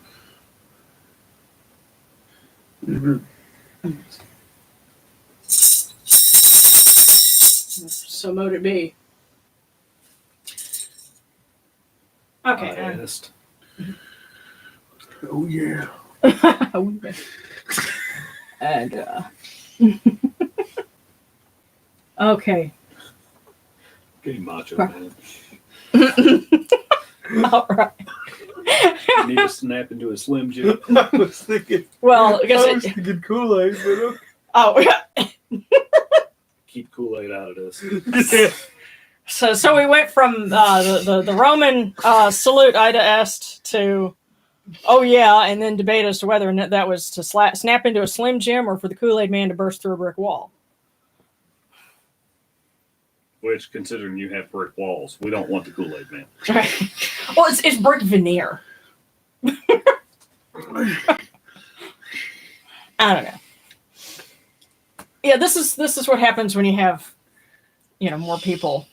Mm-hmm. So mote it be. Okay. Honest. Oh, yeah. And okay. Okay, macho man. All right. You need to snap into a Slim Jim. I was thinking. Well, I guess thinking Kool-Aid, but okay. oh yeah. Keep Kool-Aid out of this. Yeah. So we went from the Roman salute Ida est to oh yeah, and then debate as to whether that was to snap into a Slim Jim or for the Kool-Aid Man to burst through a brick wall. Which, considering you have brick walls, we don't want the Kool-Aid Man. Well, it's brick veneer. I don't know. Yeah, this is what happens when you have, more people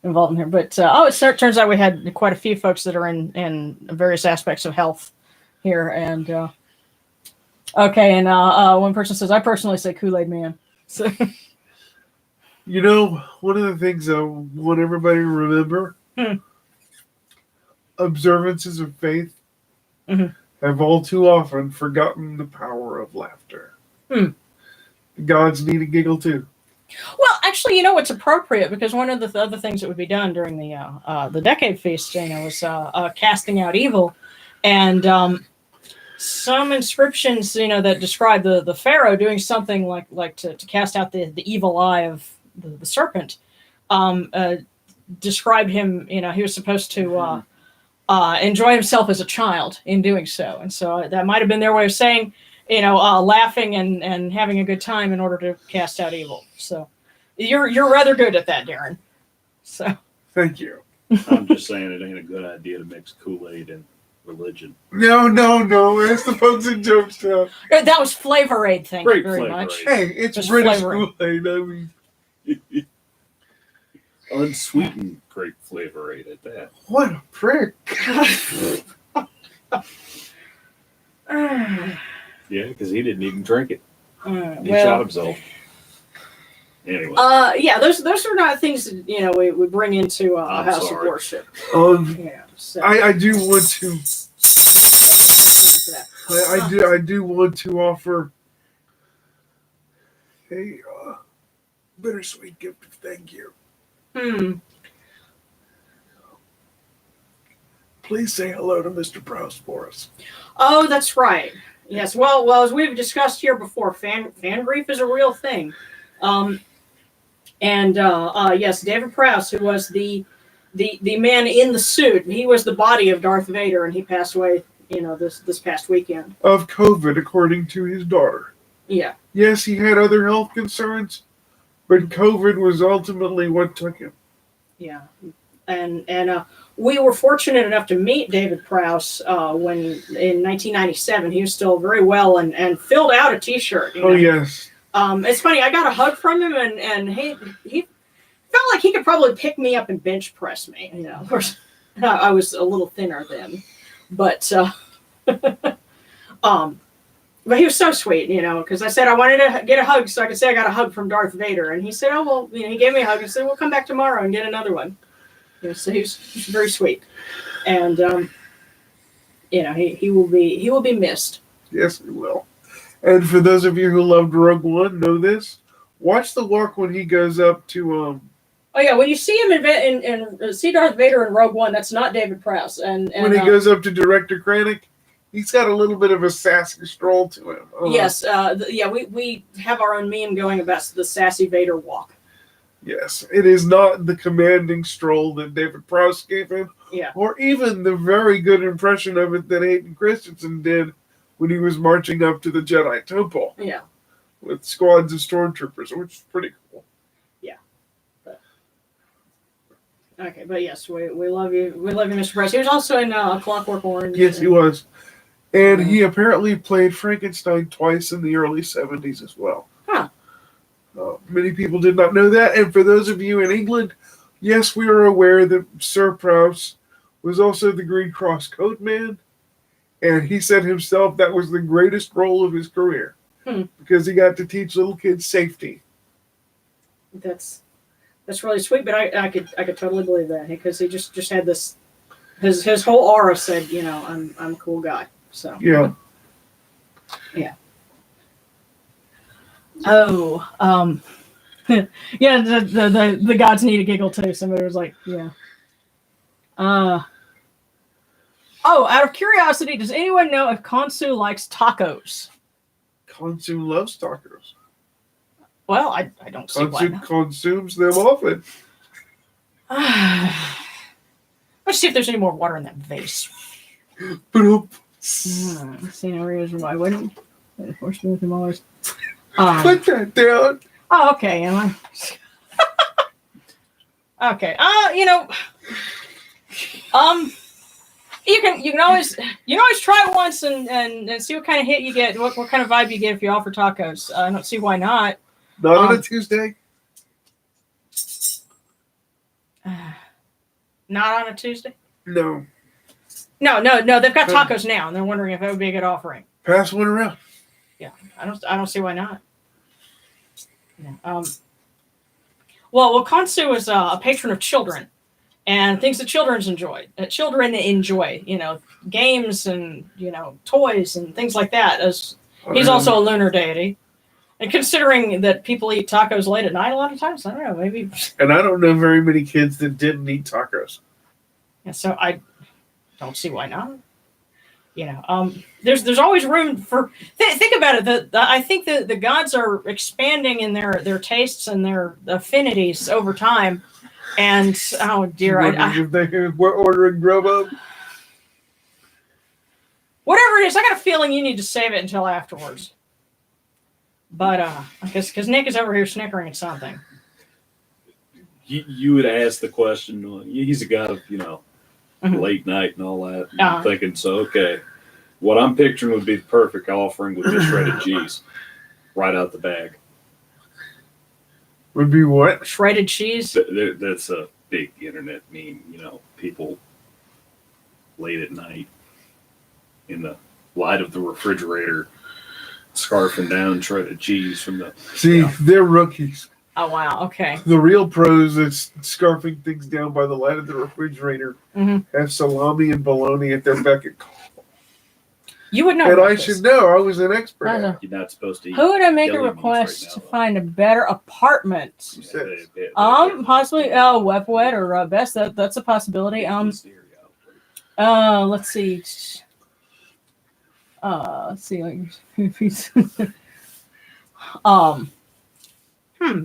involved in here. But it turns out we had quite a few folks that are in various aspects of health here. And okay, and one person says, I personally say Kool-Aid Man. So. One of the things I want everybody to remember, observances of faith have all too often forgotten the power of laughter. Gods need a giggle too. Well, actually, it's appropriate because one of the other things that would be done during the Decade Feast, was casting out evil, and some inscriptions, that describe the Pharaoh doing something like to cast out the evil eye of the serpent. Described him, he was supposed to enjoy himself as a child in doing so, and so that might have been their way of saying, laughing and having a good time in order to cast out evil. So you're rather good at that, Darren. So Thank you. I'm just saying it ain't a good idea to mix Kool-Aid and religion. No. That's the folks in Jonestown. That was Flavor Aid. Thank you Great very Flavor much. Aid. Hey, it's Just British flavoring. Kool-Aid. I mean, Unsweetened grape flavor Aid at that. what a prick. Yeah, because he didn't even drink it. He shot well, himself. Anyway. yeah, those are not things that, we bring into a I'm house sorry. of worship. I So do want to. I do want to offer a bittersweet gift of thank you. Please say hello to Mr. Prowse for us. Oh, that's right. Yes. Well, as we've discussed here before, fan grief is a real thing. Yes, David Prowse, who was the man in the suit, he was the body of Darth Vader, and he passed away, this past weekend. Of COVID, according to his daughter. Yeah. Yes, he had other health concerns, but COVID was ultimately what took him. Yeah. and we were fortunate enough to meet David Prowse when in 1997. He was still very well and filled out a T-shirt. Oh yes. It's funny. I got a hug from him, and he felt like he could probably pick me up and bench press me. Of course, I was a little thinner then, but but he was so sweet, because I said I wanted to get a hug so I could say I got a hug from Darth Vader, and he said, "Oh well," he gave me a hug and said, "We'll come back tomorrow and get another one." So he's very sweet, and he will be missed. Yes, he will. And for those of you who loved Rogue One, know this: watch the walk when he goes up to. Oh yeah, when you see him in see Darth Vader in Rogue One, that's not David Prowse, and when he goes up to Director Krennic, he's got a little bit of a sassy stroll to him. Yes, we have our own meme going about the sassy Vader walk. Yes, it is not the commanding stroll that David Prowse gave him, or even the very good impression of it that Hayden Christensen did when he was marching up to the Jedi Temple. Yeah, with squads of stormtroopers, which is pretty cool. Yeah. Okay, but yes, we love you. We love you, Mr. Prowse. He was also in Clockwork Orange. Yes, he was. And he apparently played Frankenstein twice in the early 70s as well. Huh. Many people did not know that. And for those of you in England, yes, we are aware that Sir Prowse was also the Green Cross Code Man. And he said himself that was the greatest role of his career. Because he got to teach little kids safety. That's really sweet, but I could totally believe that, because he just had this, his whole aura said, I'm a cool guy. So yeah. Oh, yeah. The gods need a giggle too. Somebody was like, yeah. Oh, out of curiosity, does anyone know if Khonsu likes tacos? Khonsu loves tacos. Well, I don't see why not. Consumes them often. Let's see if there's any more water in that vase. See no reason why I wouldn't. Force me with them always. Put that down. Oh, okay. Am I? Okay. You can always try it once and see what kind of hit you get, what kind of vibe you get if you offer tacos. I don't see why not. Not on a Tuesday. Not on a Tuesday. No. No. They've got tacos now, and they're wondering if that would be a good offering. Pass one around. Yeah, I don't see why not. Yeah. Well, Khonsu is a patron of children and things that children enjoy. Games and toys and things like that. As he's also a lunar deity, and considering that people eat tacos late at night a lot of times, I don't know, maybe. And I don't know very many kids that didn't eat tacos. Yeah, so I don't see why not. There's always room for. Think about it. I think the gods are expanding in their tastes and their affinities over time. And oh dear, if they were ordering grub up. Whatever it is, I got a feeling you need to save it until afterwards. But because Nick is over here snickering at something. You would ask the question. He's a guy of late night and all that. And I'm thinking, so okay, what I'm picturing would be the perfect offering would be shredded cheese, right out the bag. Would be what? Shredded cheese? That's a big internet meme. People late at night in the light of the refrigerator scarfing down shredded cheese from the. See, they're rookies. Oh wow! Okay. The real pros that's scarfing things down by the light of the refrigerator have salami and bologna at their beck and call. You would know. And I should know. I was an expert. You're not supposed to eat. Who would I make a request to find a better apartment? Possibly Wet or Best. That's a possibility. Let's see. Let's see.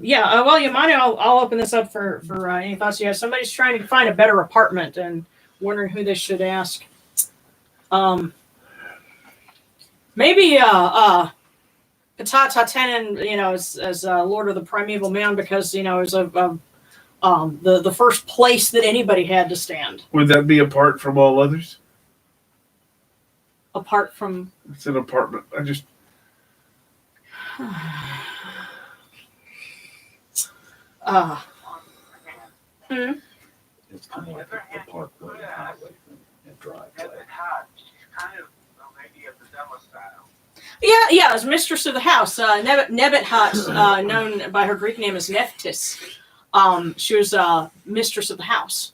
Yeah. Well, you might. I'll open this up for any thoughts you have. Somebody's trying to find a better apartment and wondering who they should ask. Maybe Patat Tatenin, as Lord of the Primeval Mound, because as a the first place that anybody had to stand. Would that be apart from all others? Apart from... It's an apartment. I just... It's kind of like a parkway, highway, and driveway. Neith Hot, she's kind of maybe of the domicile. Yeah, as mistress of the house. Neith Hot, known by her Greek name as Nephthys. She was mistress of the house.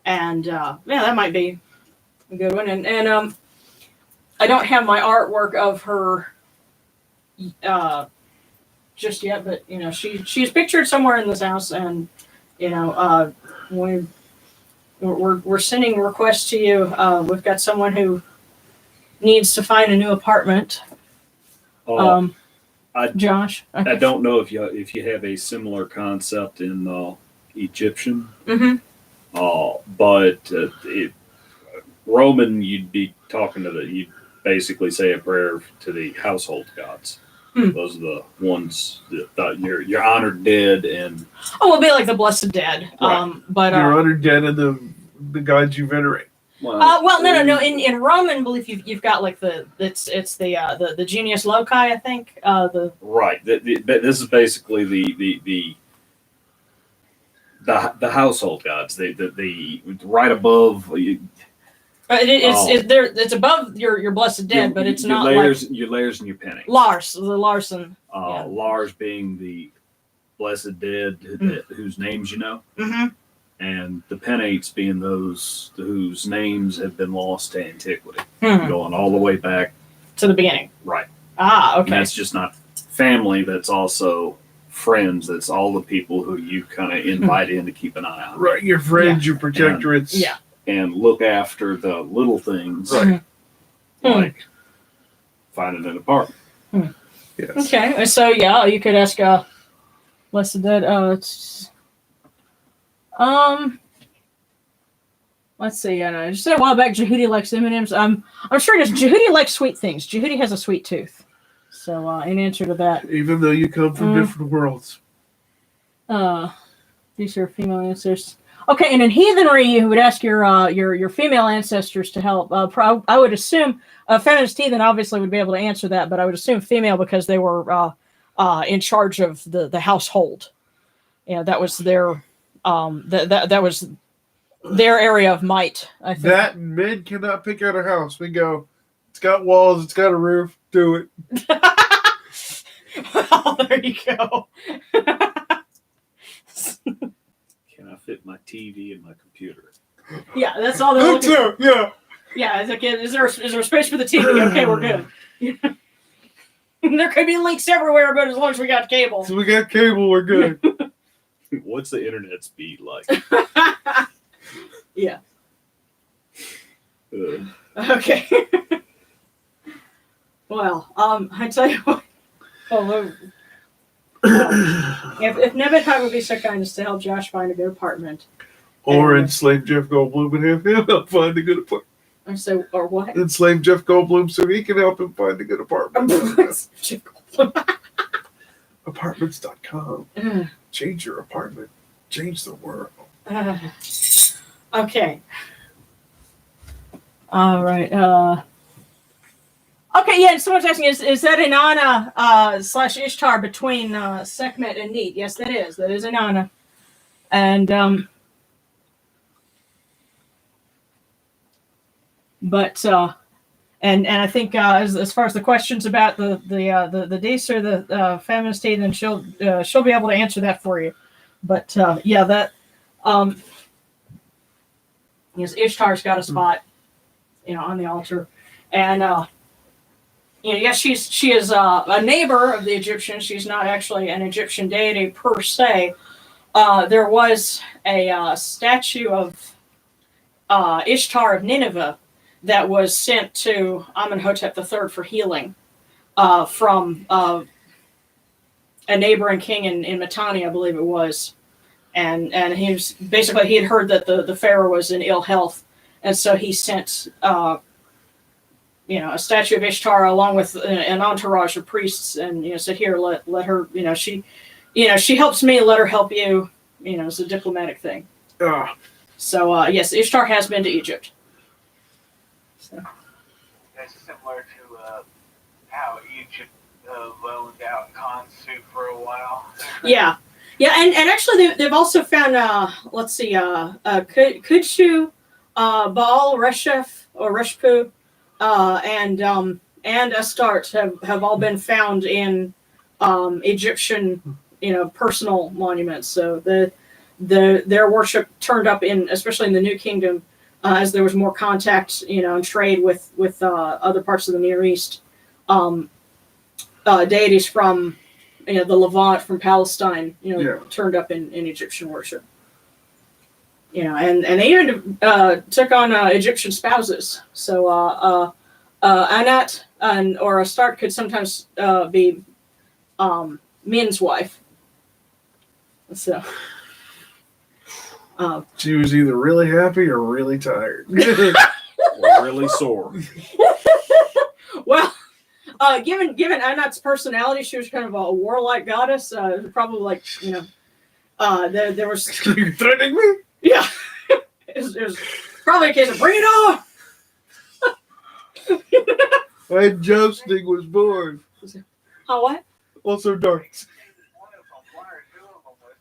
And, yeah, that might be a good one. And I don't have my artwork of her just yet, but, you know, she's pictured somewhere in this house, and, you know, we're sending requests to you. We've got someone who needs to find a new apartment. Josh. Okay. I don't know if you have a similar concept in Egyptian. Mm-hmm. But Roman, you'd be talking to you'd basically say a prayer to the household gods. Those are the ones that your honored dead and... Oh, it'll be like the blessed dead. Right. But your honored dead and the gods you venerate. Well, no. In Roman belief, you've got like it's the genius loci, I think. Right. This is basically the household gods. The right above. It's above your blessed dead, but it's not your layers and your pennies. The Larson. Lars being the blessed dead, whose names you know. Mm-hmm. And the penates being those whose names have been lost to antiquity, going all the way back to the beginning. Right. Okay. And that's just not family, that's also friends, that's all the people who you kind of invite in to keep an eye on. Right, your friends, your protectorates. And look after the little things. Right. Like finding an apartment. Yes. Okay, so you could ask Blessed Dead. Let's see. I just said a while back, Jehudi likes M&Ms. I'm sure Jehudi likes sweet things. Jehudi has a sweet tooth. So, in answer to that, even though you come from different worlds, these are female ancestors. Okay, and in heathenry, you would ask your female ancestors to help. I would assume feminist heathen obviously would be able to answer that, but I would assume female because they were in charge of the household. Yeah, that was their. That was their area of might, I think. That men cannot pick out a house. We go, it's got walls, it's got a roof, do it. Well, there you go. Can I fit my TV and my computer? Yeah, that's all they're looking for. Yeah. Yeah, it's like, is there a space for the TV? Okay, we're good. There could be links everywhere, but as long as we got cable. So we got cable, we're good. What's the internet speed like? Yeah. Okay. Well, I tell you what. If Nebuchadnezzar would be so kind as to help Josh find a good apartment. Or enslave Jeff Goldblum and have him help find a good apartment. Or what? Enslave Jeff Goldblum so he can help him find a good apartment. Apartments.com. Change your apartment. Change the world. Okay. All right. Okay, yeah, someone's asking, is that Inanna / Ishtar between Sekhmet and Neith? Yes, that is. That is Inanna. And, and I think as far as the questions about the Dees or the feminist heathen, she'll be able to answer that for you. But that yes, Ishtar's got a spot, on the altar, and yes, she is a neighbor of the Egyptians. She's not actually an Egyptian deity per se. There was a statue of Ishtar of Nineveh that was sent to Amenhotep III for healing from a neighboring king in Mitanni, I believe it was. And he had heard that the pharaoh was in ill health, and so he sent a statue of Ishtar along with an entourage of priests, and said, "Here, let her. She helps me. Let her help you. it's a diplomatic thing. Ah, So yes, Ishtar has been to Egypt. So. That's similar to how Egypt loaned out Khonsu for a while. Yeah, and actually they've also found Kudshu, Baal, Reshef or Reshpu, and Astarte have all been found in Egyptian personal monuments. So their worship turned up especially in the New Kingdom as there was more contact and trade with other parts of the Near East. Deities from the Levant, from Palestine, turned up in Egyptian worship. And they even took on Egyptian spouses. So Anat or Astarte could sometimes be Min's wife. So she was either really happy or really tired. Or really sore. Well, given Anat's personality, she was kind of a warlike goddess. Probably like there was. You're threatening me? Yeah, it was probably a case of bring it on. When jousting was born. Oh, what? Also darts. One or two of them was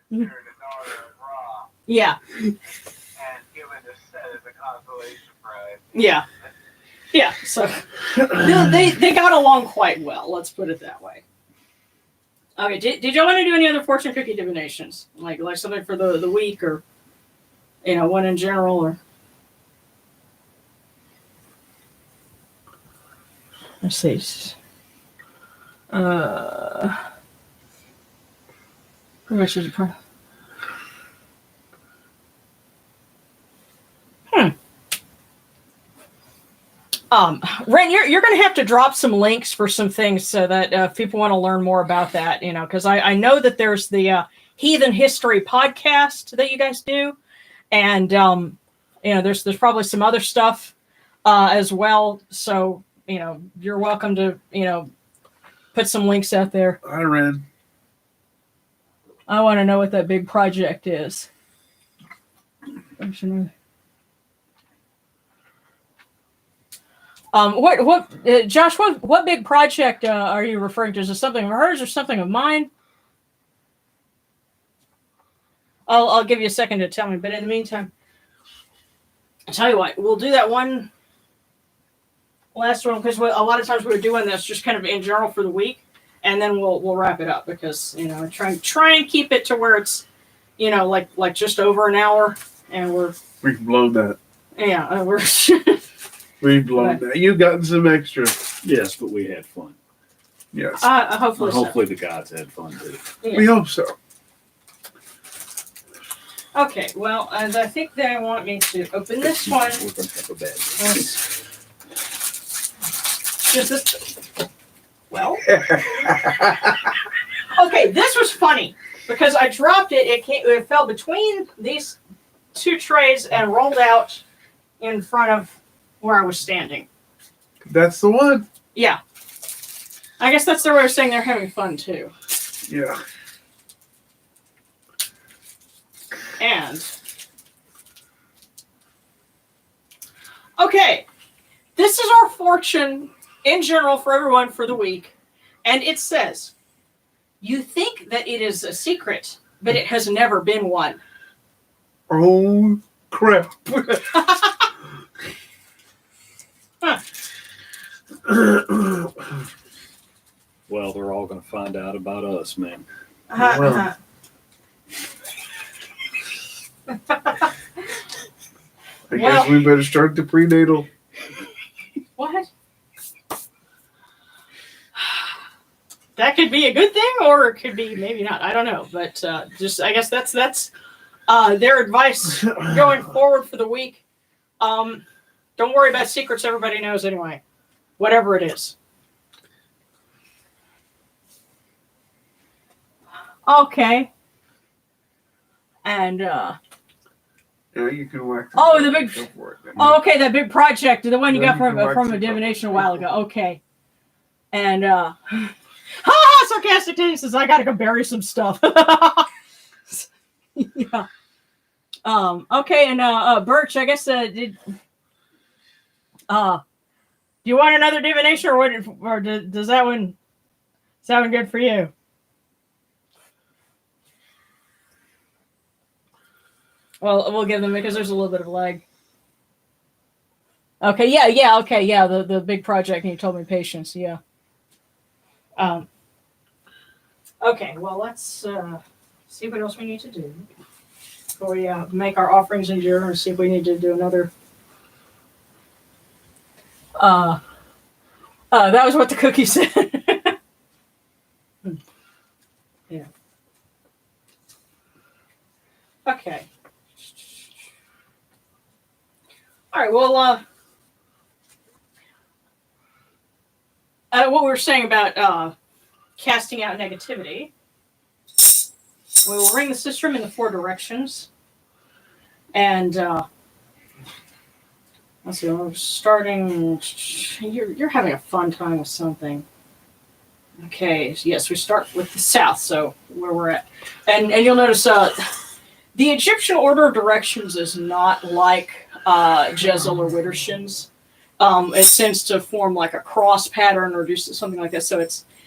considered a daughter of Ra Yeah, and given the set as a consolation prize. yeah. So they got along quite well. Let's put it that way. Okay, did y'all want to do any other fortune cookie divinations, like something for the week, or one in general, or? Let's see. Ren, you're going to have to drop some links for some things so that if people want to learn more about that, because I know that there's the Heathen History podcast that you guys do, and there's probably some other stuff as well. So you're welcome to put some links out there. I ran. I want to know what that big project is. Josh, what big project are you referring to? Is it something of hers or something of mine? I'll give you a second to tell me, but in the meantime, I'll tell you what, we'll do that one last one, because a lot of times we're doing this just kind of in general for the week, and then we'll wrap it up, because try and keep it to where it's like just over an hour, and We've blown that. Yeah, we're We've blown that. You've gotten some extra. Yes, but we had fun. Yes. hopefully Hopefully the gods had fun too. Yeah. We hope so. Okay, well, and I think they want me to open this one. We're gonna have a bad day. Just this. Well. Okay, this was funny because I dropped it. It fell between these two trays and rolled out in front of where I was standing. That's the one. Yeah. I guess that's their way of saying they're having fun too. Yeah. And okay, this is our fortune in general for everyone for the week, and it says, "You think that it is a secret, but it has never been one." Oh crap! Well, they're all gonna find out about us, man. Well. I guess we better start the prenatal. What? That could be a good thing, or it could be maybe not. I don't know, but just I guess that's their advice going forward for the week. Don't worry about secrets. Everybody knows anyway, whatever it is. Okay. And Yeah, you can whack. Oh, the big. Go for it, then. Oh, okay, that big project, the one you Yeah, got you can wax from it a up. divination a while ago. Okay. And sarcastic Denny says, I gotta go bury some stuff. Okay, and Birch, I guess do you want another divination, or does that one sound good for you? Well, we'll give them because there's a little bit of lag. Okay, yeah, okay, yeah, the big project, and you told me patience, yeah. Okay, well, let's see what else we need to do before we make our offerings endure, and see if we need to do another. That was what the cookie said. Yeah. Okay. All right. Well, what we were saying about casting out negativity, we will ring the sistrum in the 4 directions, and let's see. We're starting. You're having a fun time with something. Okay. So yes, we start with the south. So where we're at, and you'll notice the Egyptian order of directions is not like Jezil or Widdershins. It tends to form like a cross pattern or do something like that. So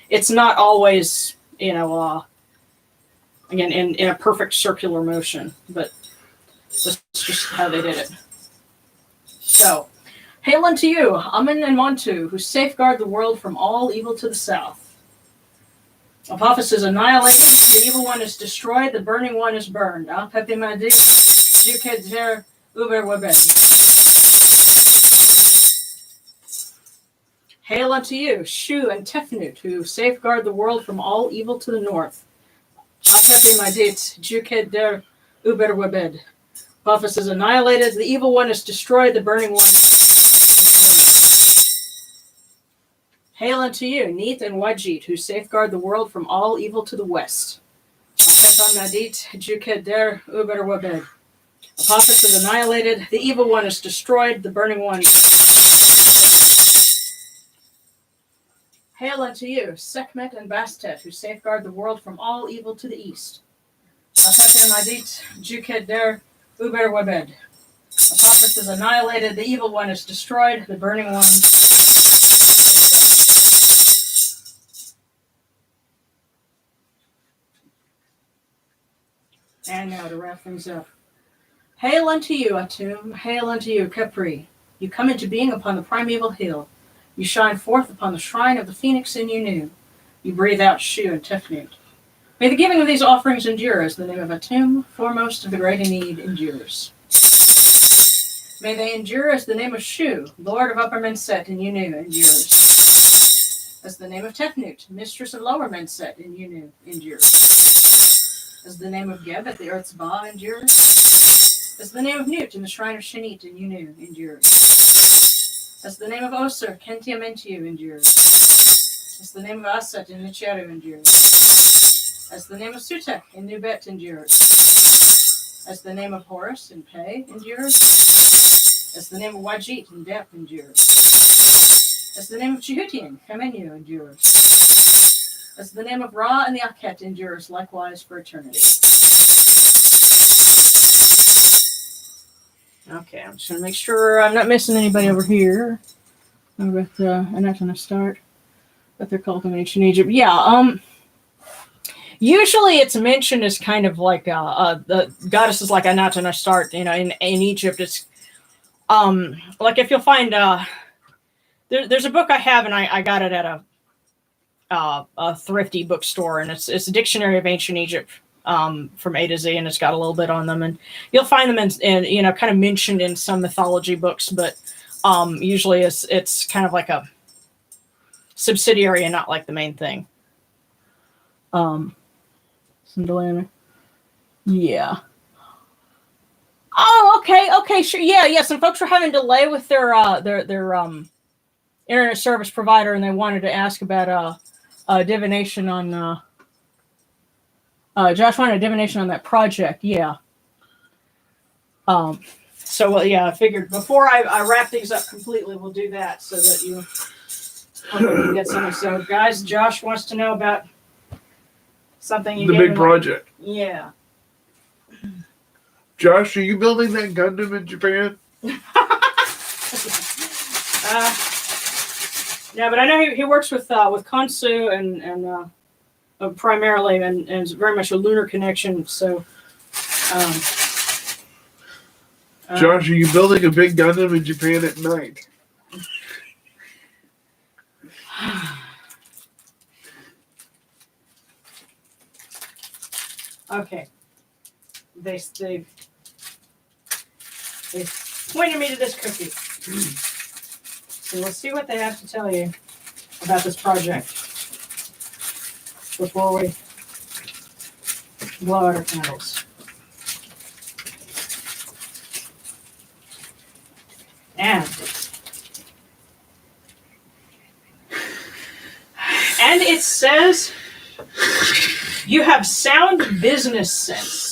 it's not always, again, in a perfect circular motion, but that's just how they did it. So, hail unto you, Amun and Montu, who safeguard the world from all evil to the south. Apophis is annihilated, the evil one is destroyed, the burning one is burned. Hail unto you, Shu and Tefnut, who safeguard the world from all evil to the north. Apophis is annihilated, the evil one is destroyed, the burning one is burned. Hail unto you, Neith and Wadjit, who safeguard the world from all evil to the west. Apophis is annihilated, the evil one is destroyed, the burning one. Hail unto you, Kemetic and Bastet, who safeguard the world from all evil to the east. Apophis is annihilated, the evil one is destroyed, the burning one. And now to wrap things up. Hail unto you, Atum. Hail unto you, Capri. You come into being upon the primeval hill. You shine forth upon the shrine of the phoenix in Unu. You breathe out Shu and Tefnut. May the giving of these offerings endure as the name of Atum, foremost of the great need, endures. May they endure as the name of Shu, Lord of Upper Menset in Unu, endures. As the name of Tefnut, Mistress of Lower Menset in Unu, endures. As the name of Geb at the Earth's Ba endures. As the name of Nut in the Shrine of Shanit in Unu, endures. As the name of Osir, Kentia Mentiu, endures. As the name of Asset in Nicheru, endures. As the name of Sutek in Nubet, endures. As the name of Horus in Pe, endures. As the name of Wadjit in Dep, endures. As the name of Jehutian, Kamenu, endures. As the name of Ra and the Akhet endures likewise for eternity. Okay, I'm just going to make sure I'm not missing anybody over here. I'm not going to start with their cultivation in Egypt. Yeah, usually it's mentioned as kind of like the goddess is like Anatana start, in Egypt. It's like if you'll find there's a book I have, and I got it at a thrifty bookstore, and it's a dictionary of ancient Egypt from A to Z, and it's got a little bit on them, and you'll find them in kind of mentioned in some mythology books, but usually it's kind of like a subsidiary and not like the main thing. Some delay. Yeah. Oh, okay, sure. Yeah. Some folks were having delay with their internet service provider, and they wanted to ask about divination on. Josh wanted a divination on that project. Yeah. So yeah, I figured before I wrap things up completely, we'll do that so that you can get something. So, guys, Josh wants to know about something. The big project. Yeah. Josh, are you building that Gundam in Japan? Yeah, but I know he works with Konsu and primarily and it's very much a lunar connection. So, Josh, are you building a big Gundam in Japan at night? okay. They pointed me to this cookie. So let's see what they have to tell you about this project before we blow out our candles. And it says you have sound business sense.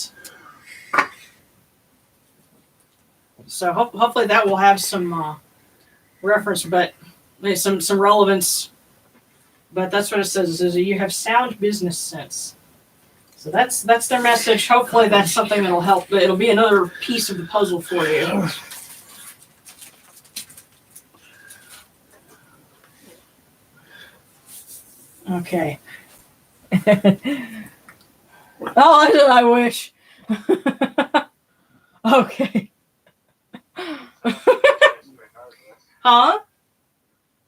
So hopefully that will have some reference, but some relevance. But that's what it says: is you have sound business sense. So that's their message. Hopefully that's something that'll help. But it'll be another piece of the puzzle for you. Okay. Oh, I wish. Okay. Huh?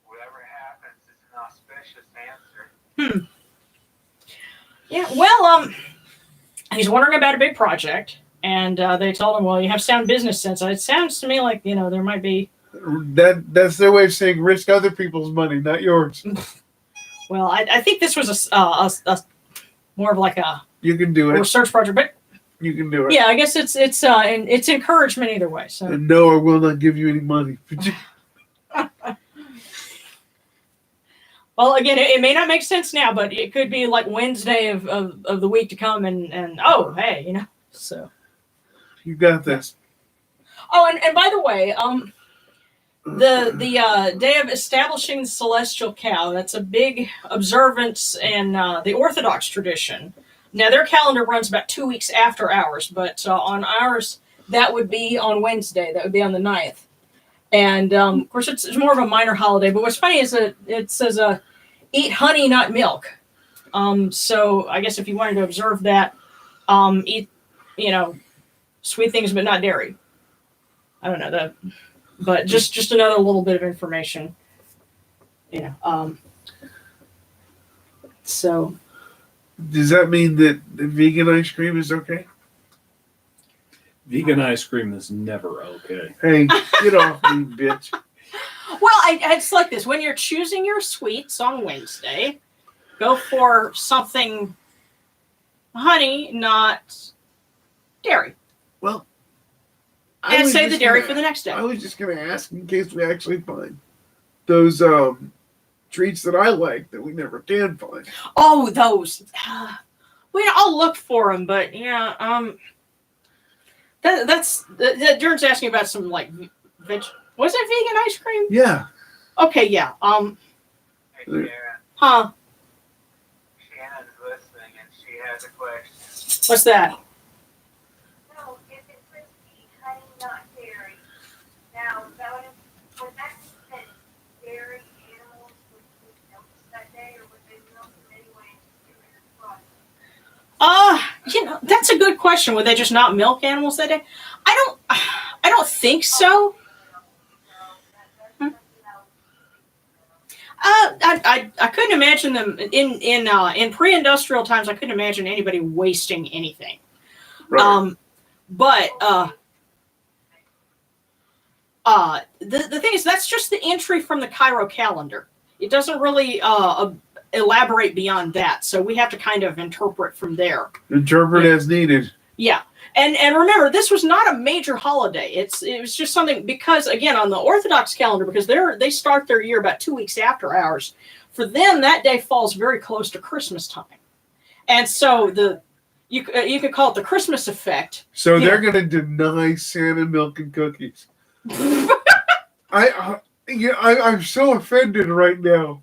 Whatever happens, it's an auspicious answer. Yeah, well, he's wondering about a big project, and they told him, well, you have sound business sense. It sounds to me like, there might be... That's their way of saying risk other people's money, not yours. Well, I think this was a more of like a You can do it. research project, but You can do it. yeah, I guess it's encouragement either way. So And no, I will not give you any money. well, again, it may not make sense now, but it could be like Wednesday of the week to come, and oh, hey, so You got this. oh, and by the way, the day of establishing the celestial cow, that's a big observance in the Orthodox tradition. Now, their calendar runs about 2 weeks after ours, but on ours, that would be on Wednesday. That would be on the 9th. And, of course, it's more of a minor holiday. But what's funny is that it says, eat honey, not milk. So I guess if you wanted to observe that, eat, sweet things, but not dairy. I don't know that. But just another little bit of information, So, Does that mean that the vegan ice cream is okay? Vegan ice cream is never okay. Hey, get off me, bitch. well, it's like this: when you're choosing your sweets on Wednesday, go for something honey, not dairy, Well, and save the dairy for the next day. I was just going to ask in case we actually find those treats that I like that we never can find. Oh, those. I'll look for them, but yeah, that's Darren's asking about some like veg. Was it vegan ice cream? Yeah. Okay, yeah. Hey, Karen, Huh? Shannon's listening and she has a question. What's that? No, if it was the honey, not dairy. Now, would that mean that dairy animals would milk that day, or would they milk them anyway and get rid of the product? That's a good question. Would they just not milk animals that day? I don't think so. I couldn't imagine them in pre-industrial times. I couldn't imagine anybody wasting anything. Right. But the thing is, that's just the entry from the Cairo calendar. It doesn't really elaborate beyond that. So we have to kind of interpret from there. Interpret as needed. Yeah. And remember, this was not a major holiday. It was just something because, again, on the Orthodox calendar, because they start their year about 2 weeks after ours. For them, that day falls very close to Christmas time, and so you could call it the Christmas effect. So they're going to deny Santa milk and cookies. I'm so offended right now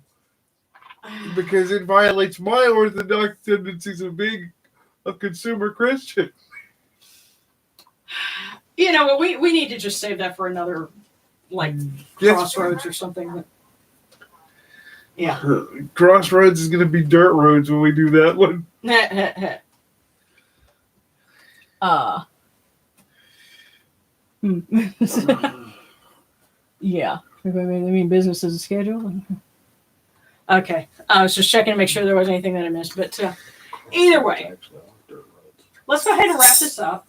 because it violates my Orthodox tendencies of being a consumer Christian. You know, we need to just save that for another, like, Yes. crossroads or something. But, yeah. Crossroads is going to be dirt roads when we do that one. Yeah. I mean, business is a schedule. Okay. I was just checking to make sure there wasn't anything that I missed. But either way, let's go ahead and wrap this up.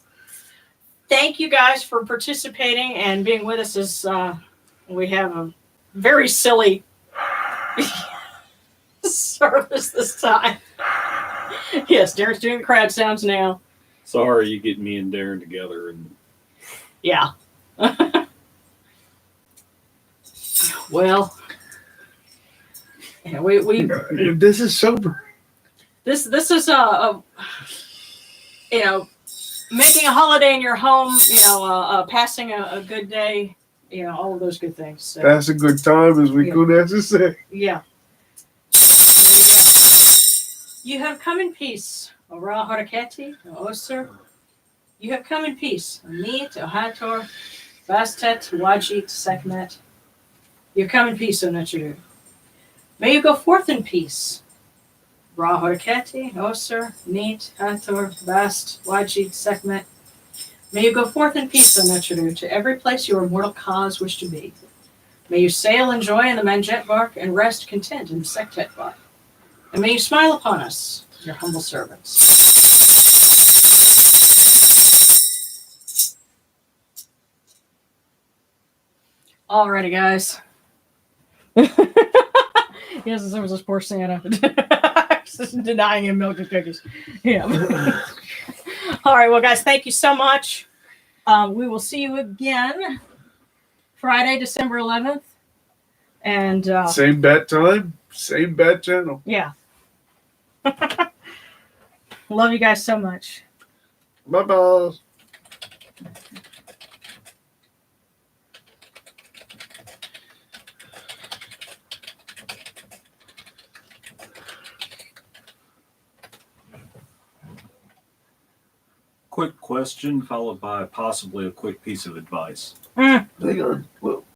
Thank you guys for participating and being with us as we have a very silly service this time. Yes, Darren's doing crowd sounds now. Sorry, you get me and Darren together, and Yeah. Well, yeah, we This is sober. this is a you know, making a holiday in your home, you know, passing a good day, you know, all of those good things. So, That's a good time, as we Yeah. could have to say. yeah. There you go. You have come in peace, O Ra Haraketi, O Osir. You have come in peace, O Neith, O Hathor, Bastet, Wadjit, Kemetic. You come in peace, O Necharu. May you go forth in peace. Ra Haraketi, Osir, Neith, Hathor, Bast, Wadjit, Kemetic. May you go forth in peace, O Necharu, to every place your immortal cause wish to be. May you sail in joy in the Manjet bark and rest content in the Sektet bark. And may you smile upon us, your humble servants. Alrighty, guys. Yes, there was this poor Santa. Just denying him milk and cookies. Yeah. All right, well, guys, thank you so much. We will see you again Friday, December 11th. And Same bat time, same bat channel. yeah. Love you guys so much. Bye-bye. quick question followed by possibly a quick piece of advice. Hang on. Well,